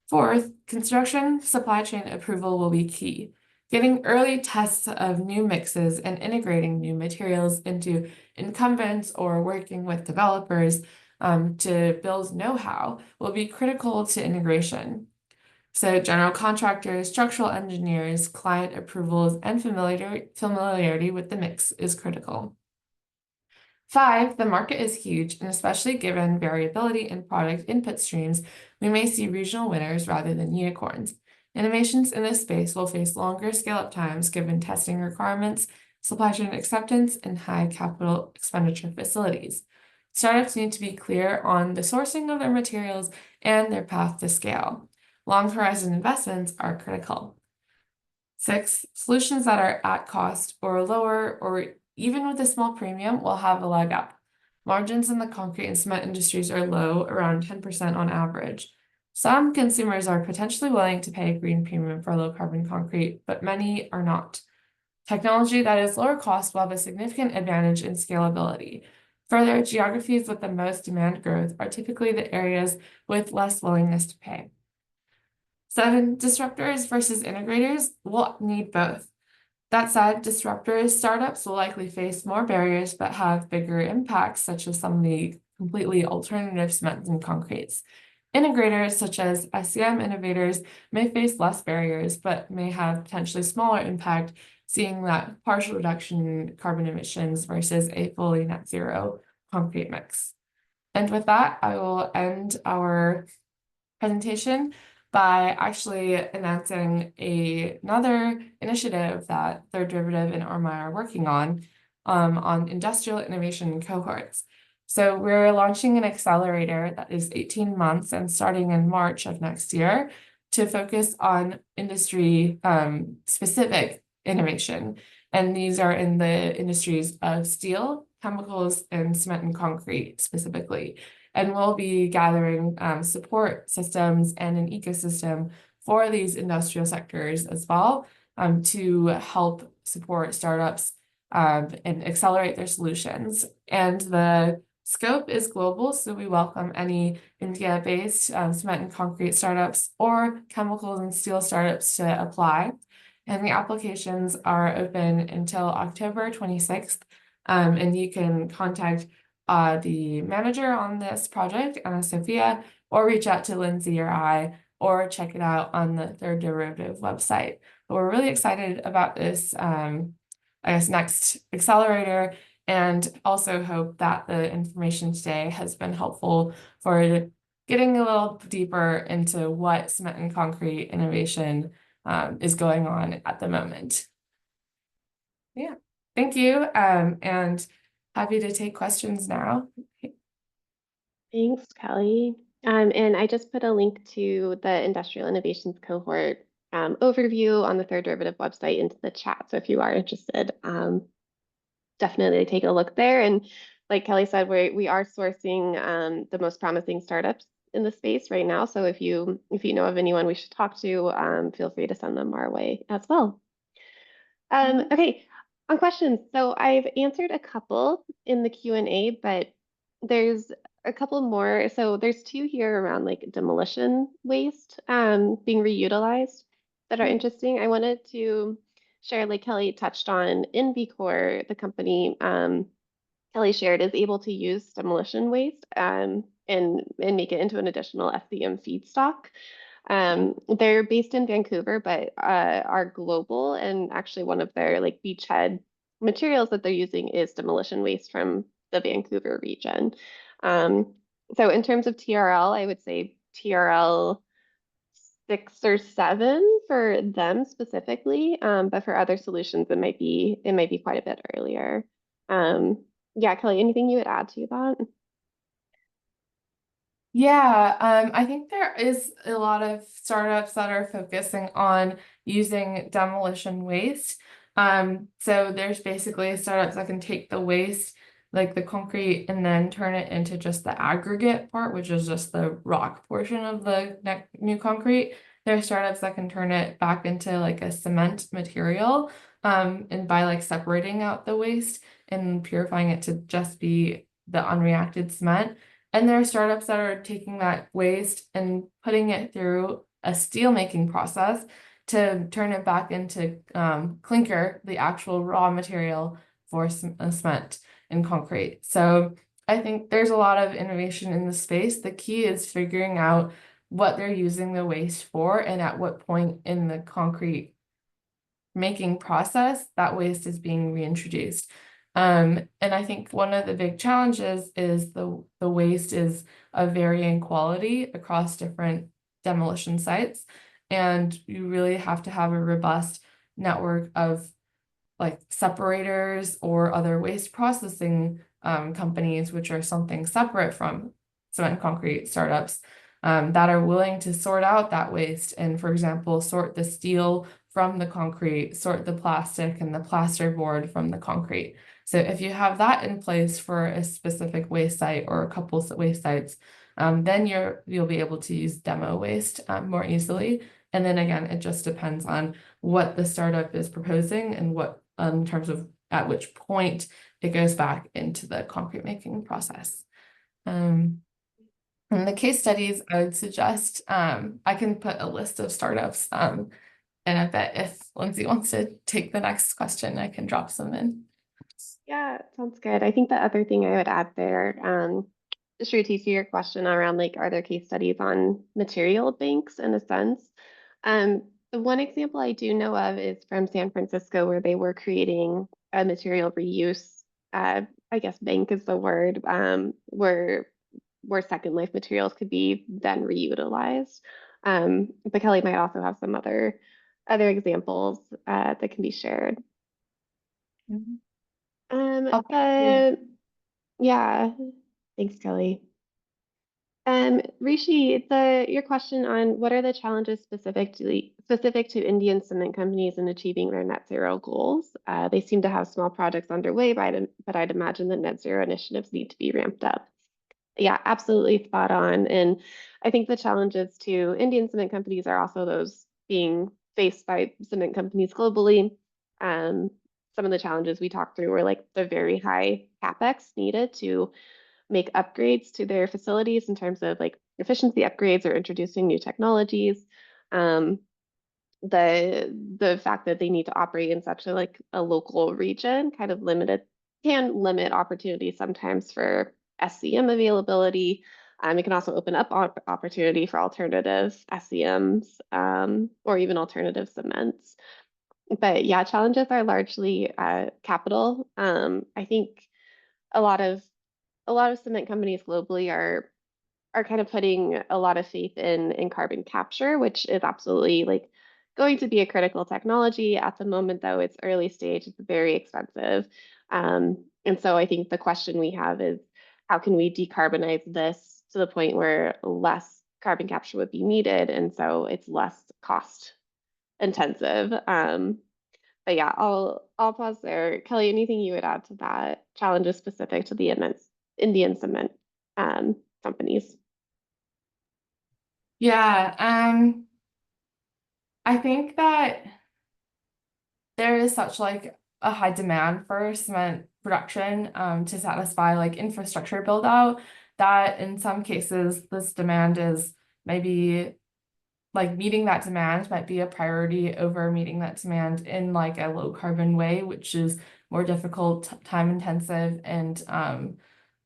Fourth, construction supply chain approval will be key. Getting early tests of new mixes and integrating new materials into incumbents or working with developers to build know-how will be critical to integration. So general contractors, structural engineers, client approvals, and familiarity with the mix is critical. 5, the market is huge, and especially given variability in product input streams, we may see regional winners rather than unicorns. Innovations in this space will face longer scale-up times given testing requirements, supply chain acceptance, and high capital expenditure facilities. Startups need to be clear on the sourcing of their materials and their path to scale. Long horizon investments are critical. 6, solutions that are at cost or lower or even with a small premium will have a leg up. Margins in the concrete and cement industries are low, around 10% on average. Some consumers are potentially willing to pay a green premium for low carbon concrete, but many are not. Technology that is lower cost will have a significant advantage in scalability. Further, geographies with the most demand growth are typically the areas with less willingness to pay. 7, disruptors versus integrators will need both. That said, disruptors startups will likely face more barriers but have bigger impacts, such as some of the completely alternative cements and concretes. Integrators, such as SCM innovators, may face less barriers but may have potentially smaller impact, seeing that partial reduction in carbon emissions versus a fully net zero concrete mix. And with that, I will end our presentation by actually announcing another initiative that Third Derivative and RMI are working on industrial innovation cohorts. So we're launching an accelerator that is 18 months and starting in March of next year to focus on industry specific innovation. And these are in the industries of steel, chemicals, and cement and concrete specifically. And we'll be gathering support systems and an ecosystem for these industrial sectors as well to help support startups and accelerate their solutions. And the scope is global, so we welcome any India-based cement and concrete startups or chemicals and steel startups to apply. And the applications are open until October 26th. And you can contact the manager on this project, Anna Sophia, or reach out to Lindsay or I, or check it out on the Third Derivative website. But we're really excited about this, I guess, next accelerator, and also hope that the information today has been helpful for getting a little deeper into what cement and concrete innovation is going on at the moment. Yeah, thank you, and happy to take questions now. Thanks, Kelly. And I just put a link to the Industrial Innovations Cohort overview on the Third Derivative website into the chat. So if you are interested, definitely take a look there. And like Kelly said, we are sourcing the most promising startups in the space right now. So if you know of anyone we should talk to, feel free to send them our way as well. Okay, on questions. So I've answered a couple in the Q&A, but there's a couple more. So there's two here around like demolition waste being reutilized that are interesting. I wanted to share, like Kelly touched on, InVCore, the company Kelly shared, is able to use demolition waste and make it into an additional SCM feedstock. They're based in Vancouver, but are global, and actually one of their like beachhead materials that they're using is demolition waste from the Vancouver region. So in terms of TRL, I would say TRL 6 or 7 for them specifically, but for other solutions, it might be quite a bit earlier. Yeah, Kelly, anything you would add to that? Yeah, I think there is a lot of startups that are focusing on using demolition waste. So there's basically startups that can take the waste, like the concrete, and then turn it into just the aggregate part, which is just the rock portion of the new concrete. There are startups that can turn it back into like a cement material, and by like separating out the waste and purifying it to just be the unreacted cement. And there are startups that are taking that waste and putting it through a steel making process to turn it back into clinker, the actual raw material for cement and concrete. So I think there's a lot of innovation in the space. The key is figuring out what they're using the waste for and at what point in the concrete making process that waste is being reintroduced. And I think one of the big challenges is the waste is of varying quality across different demolition sites. And you really have to have a robust network of like separators or other waste processing companies, which are something separate from cement and concrete startups, that are willing to sort out that waste and, for example, sort the steel from the concrete, sort the plastic and the plasterboard from the concrete. So if you have that in place for a specific waste site or a couple of waste sites, then you'll be able to use demo waste more easily. And then again, it just depends on what the startup is proposing and what in terms of at which point it goes back into the concrete making process. And the case studies, I would suggest, I can put a list of startups, and I bet if Lindsay wants to take the next question, I can drop some in. Yeah, sounds good. I think the other thing I would add there, Shruti, to your question around like, are there case studies on material banks in a sense? The one example I do know of is from San Francisco, where they were creating a material reuse, I guess bank is the word, where second life materials could be then reutilized. But Kelly might also have some other examples that can be shared. Yeah, thanks, Kelly. Rishi, your question on what are the challenges specific to Indian cement companies in achieving their net zero goals? They seem to have small projects underway, but I'd imagine that net zero initiatives need to be ramped up. Yeah, absolutely spot on. And I think the challenges to Indian cement companies are also those being faced by cement companies globally. Some of the challenges we talked through were like the very high capex needed to make upgrades to their facilities in terms of like efficiency upgrades or introducing new technologies. The fact that they need to operate in such a like a local region kind of can limit opportunities sometimes for SCM availability. It can also open up opportunity for alternative SCMs or even alternative cements. But yeah, challenges are largely capital. I think a lot of cement companies globally are kind of putting a lot of faith in carbon capture, which is absolutely like going to be a critical technology. At the moment, though, it's early stage, it's very expensive. And so I think the question we have is how can we decarbonize this to the point where less carbon capture would be needed, and so it's less cost intensive. But yeah, I'll pause there. Kelly, anything you would add to that? Challenges specific to the Indian cement companies. Yeah, I think that there is such like a high demand for cement production to satisfy like infrastructure build out that in some cases this demand is maybe like meeting that demand might be a priority over meeting that demand in like a low carbon way, which is more difficult, time intensive, and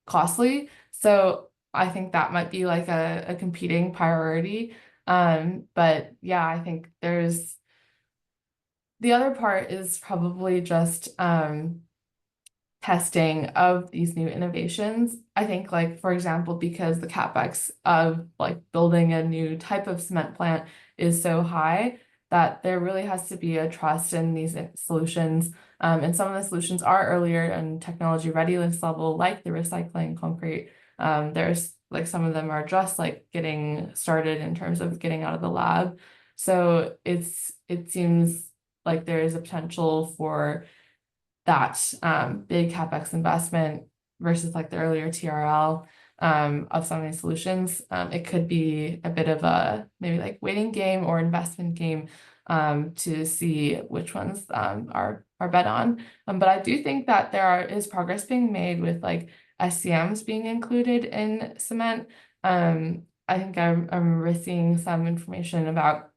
costly. So I think that might be like a competing priority. But yeah, I think there's the other part is probably just testing of these new innovations. I think like, for example, because the CapEx of like building a new type of cement plant is so high that there really has to be a trust in these solutions. And some of the solutions are earlier in technology readiness level, like the recycling concrete. There's like some of them are just like getting started in terms of getting out of the lab. So it seems like there is a potential for that big CapEx investment versus like the earlier TRL of some of these solutions. It could be a bit of a maybe like waiting game or investment game to see which ones are bet on. But I do think that is progress being made with like SCMs being included in cement. I think I'm seeing some information about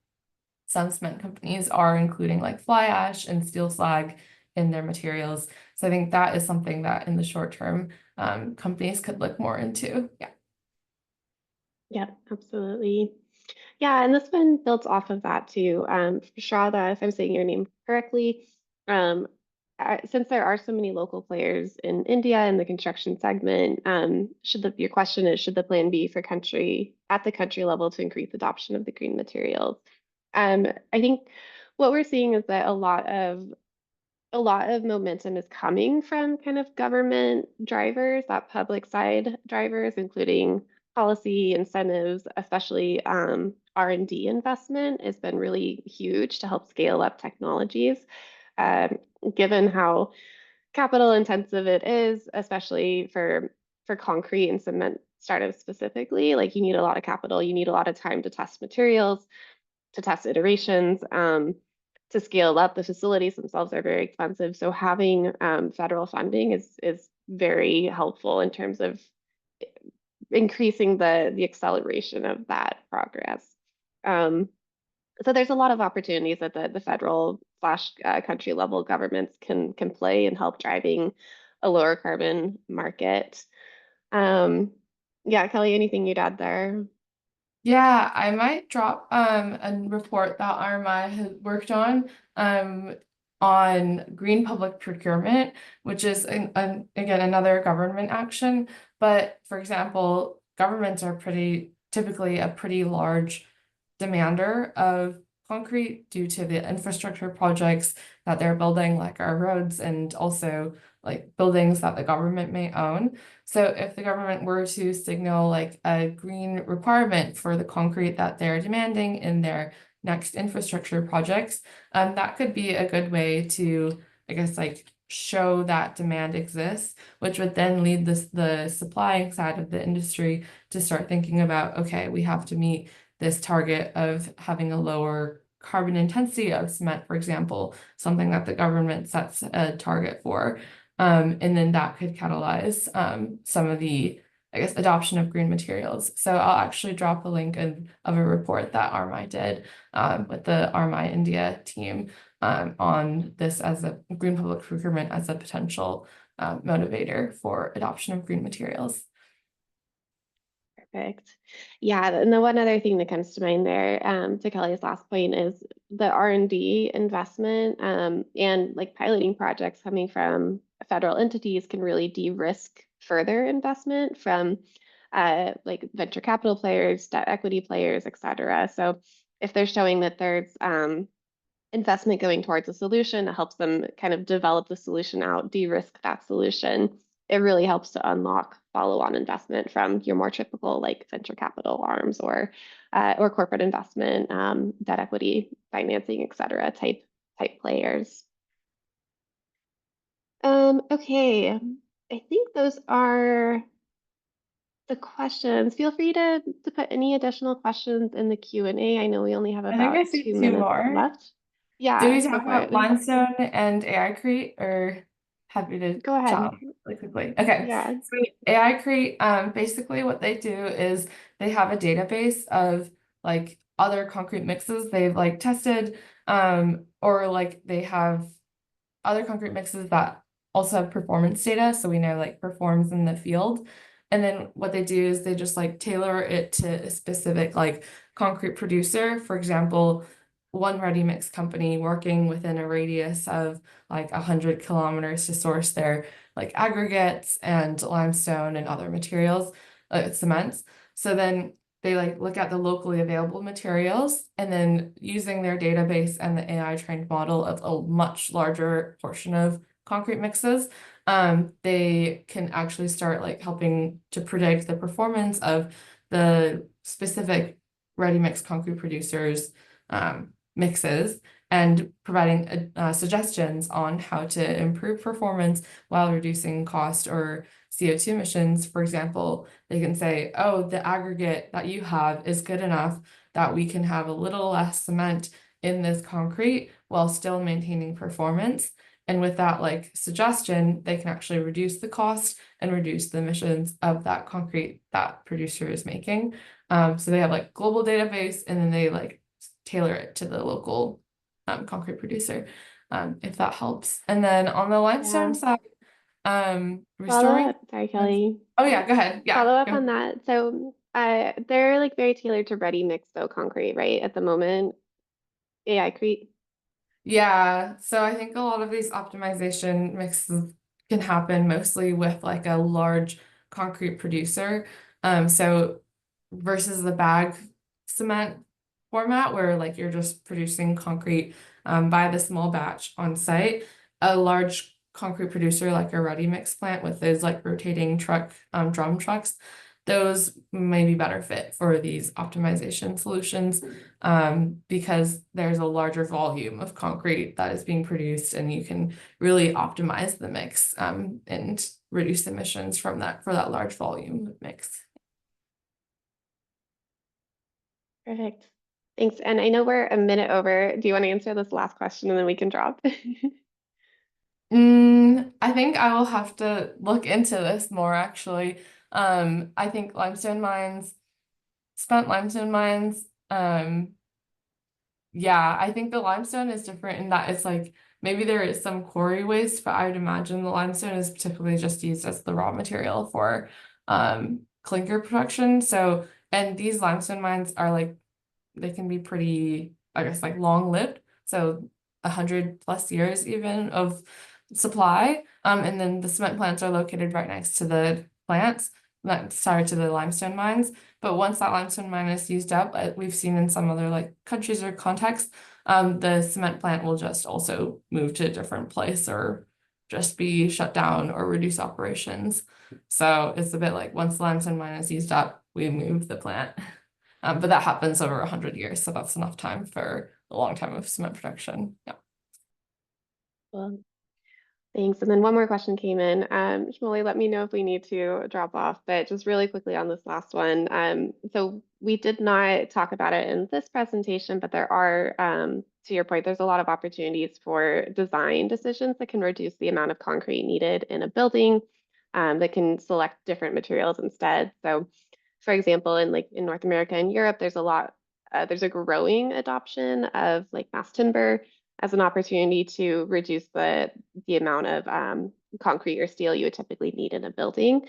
some cement companies are including like fly ash and steel slag in their materials. So I think that is something that in the short term, companies could look more into. Yeah. Yeah, absolutely. Yeah, and this one builds off of that too. Shraddha, if I'm saying your name correctly, um, since there are so many local players in India in the construction segment, your question is, should the plan be for at the country level to increase adoption of the green materials? I think what we're seeing is that a lot of momentum is coming from kind of government drivers, that public side drivers, including policy incentives, especially R&D investment has been really huge to help scale up technologies. Um, Given how capital intensive it is, especially for concrete and cement startups specifically, like you need a lot of capital, you need a lot of time to test materials, to test iterations. To scale up, the facilities themselves are very expensive. So having federal funding is very helpful in terms of increasing the acceleration of that progress. So there's a lot of opportunities that the federal / country level governments can play in help driving a lower carbon market. Yeah, Kelly, anything you'd add there? Yeah, I might drop a report that RMI has worked on green public procurement, which is again another government action. But for example, governments are typically a pretty large demander of concrete due to the infrastructure projects that they're building, like our roads and also like buildings that the government may own. So if the government were to signal like a green requirement for the concrete that they're demanding in their next infrastructure projects, that could be a good way to, I guess, like show that demand exists, which would then lead the supplying side of the industry to start thinking about, okay, we have to meet this target of having a lower carbon intensity of cement, for example, something that the government sets a target for. And then that could catalyze some of the I guess, adoption of green materials. So I'll actually drop a link of a report that RMI did with the RMI India team on this as a green public procurement as a potential motivator for adoption of green materials. Perfect. Yeah, and the one other thing that comes to mind there, to Kelly's last point, is the R&D investment and like piloting projects coming from federal entities can really de-risk further investment from like venture capital players, debt equity players, et cetera. So if they're showing that there's investment going towards a solution, it helps them kind of develop the solution out, de-risk that solution. It really helps to unlock follow-on investment from your more typical like venture capital arms or corporate investment, debt equity, financing, et cetera, type players. Okay, I think those are the questions. Feel free to put any additional questions in the Q&A. I know we only have I think I about see 2 two minutes more. left. Do Yeah, we go talk for about it. limestone and AI Crete, or happy to Go ahead. chat on it really quickly? Okay. Yeah. So AI Crete, basically what they do is they have a database of like other concrete mixes they've like tested, or like they have other concrete mixes that also have performance data, so we know like performs in the field. And then what they do is they just like tailor it to a specific like concrete producer. For example, one ready mix company working within a radius of like 100 kilometers to source their like aggregates and limestone and other materials, cements. So then they like look at the locally available materials, and then using their database and the AI trained model of a much larger portion of concrete mixes, they can actually start like helping to predict the performance of the specific ready mix concrete producers mixes, and providing suggestions on how to improve performance while reducing cost or CO2 emissions. For example, they can say, oh, the aggregate that you have is good enough that we can have a little less cement in this concrete while still maintaining performance. And with that like suggestion, they can actually reduce the cost and reduce the emissions of that concrete that producer is making. So they have like global database, and then they like tailor it to the local concrete producer, if that helps. And then on the limestone side, Follow restoring. up. Sorry, Kelly. Oh yeah, go ahead. Yeah. Follow up go. on that. So they're like very tailored to ready mix though concrete, right? At the moment, AI Crete. Yeah, so I think a lot of these optimization mixes can happen mostly with like a large concrete producer. So versus the bag cement format where like you're just producing concrete by the small batch on site, a large concrete producer like a ready mix plant with those like rotating drum trucks, those may be better fit for these optimization solutions, because there's a larger volume of concrete that is being produced, and you can really optimize the mix and reduce emissions from that for that large volume of mix. Perfect. Thanks. And I know we're a minute over. Do you want to answer this last question and then we can drop? I think I will have to look into this more actually. I think spent limestone mines, yeah, I think the limestone is different in that it's like maybe there is some quarry waste, but I would imagine the limestone is typically just used as the raw material for clinker production. So, and these limestone mines are like, they can be pretty, I guess, like long-lived. So 100+ years even of supply. And then the cement plants are located right next to the plants, to the limestone mines. But once that limestone mine is used up, we've seen in some other like countries or contexts, the cement plant will just also move to a different place or just be shut down or reduce operations. So it's a bit like once the limestone mine is used up, we move the plant. But that happens over 100 years, so that's enough time for a long time of cement production. Yeah. Well, thanks. And then one more question came in. Shmuley, let me know if we need to drop off, but just really quickly on this last one. So we did not talk about it in this presentation, but there are, to your point, there's a lot of opportunities for design decisions that can reduce the amount of concrete needed in a building. that can select different materials instead. So, for example, in North America and Europe, there's a growing adoption of like mass timber as an opportunity to reduce the amount of concrete or steel you would typically need in a building.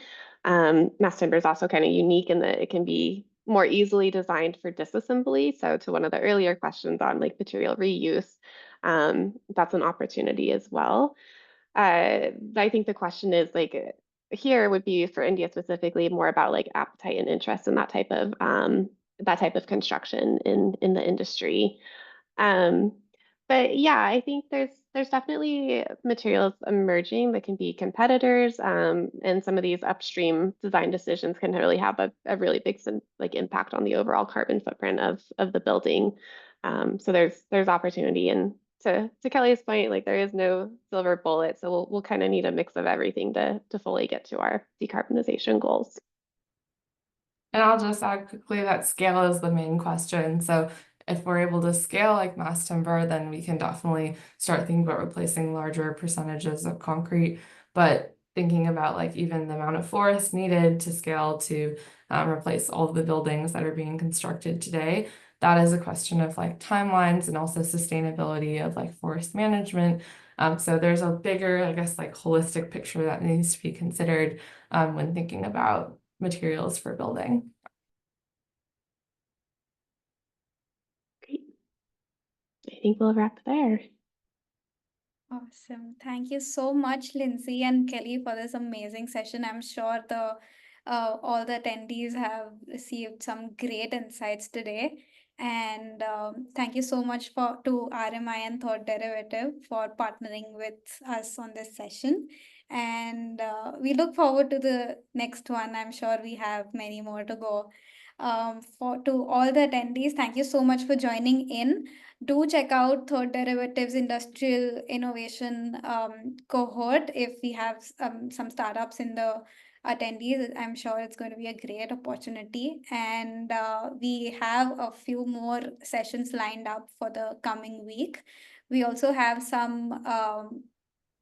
Mass timber is also kind of unique in that it can be more easily designed for disassembly. So to one of the earlier questions on like material reuse, that's an opportunity as well. I think the question is like here would be for India specifically more about like appetite and interest in that type of construction in the industry. Um, but yeah, I think there's definitely materials emerging that can be competitors, and some of these upstream design decisions can really have a really big like impact on the overall carbon footprint of the building. So there's opportunity, and to Kelly's point, like there is no silver bullet, so we'll kind of need a mix of everything to fully get to our decarbonization goals. And I'll just add quickly that scale is the main question. So if we're able to scale like mass timber, then we can definitely start thinking about replacing larger percentages of concrete. But thinking about like even the amount of forest needed to scale to replace all of the buildings that are being constructed today, that is a question of like timelines and also sustainability of like forest management. So there's a bigger, I guess, like holistic picture that needs to be considered when thinking about materials for building. Great. I think we'll wrap there. Awesome. Thank you so much, Lindsay and Kelly, for this amazing session. I'm sure all the attendees have received some great insights today. And thank you so much to RMI and Third Derivative for partnering with us on this session. And we look forward to the next one. I'm sure we have many more to go. To all the attendees, thank you so much for joining in. Do check out Third Derivatives Industrial Innovation cohort if we have some startups in the attendees. I'm sure it's going to be a great opportunity. And we have a few more sessions lined up for the coming week. We also have some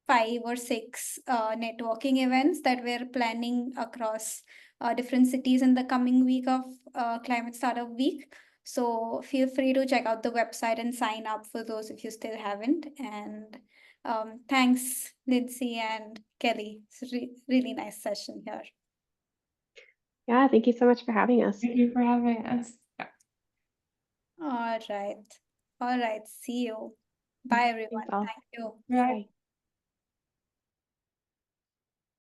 5 or 6 networking events that we're planning across different cities in the coming week of Climate Startup Week. So feel free to check out the website and sign up for those if you still haven't. And thanks, Lindsay and Kelly. It's a really nice session here. Yeah, thank you so much for having us. Thank you for having us. Yeah. All right. See you. Bye, everyone. all. Thank you. Bye. Bye.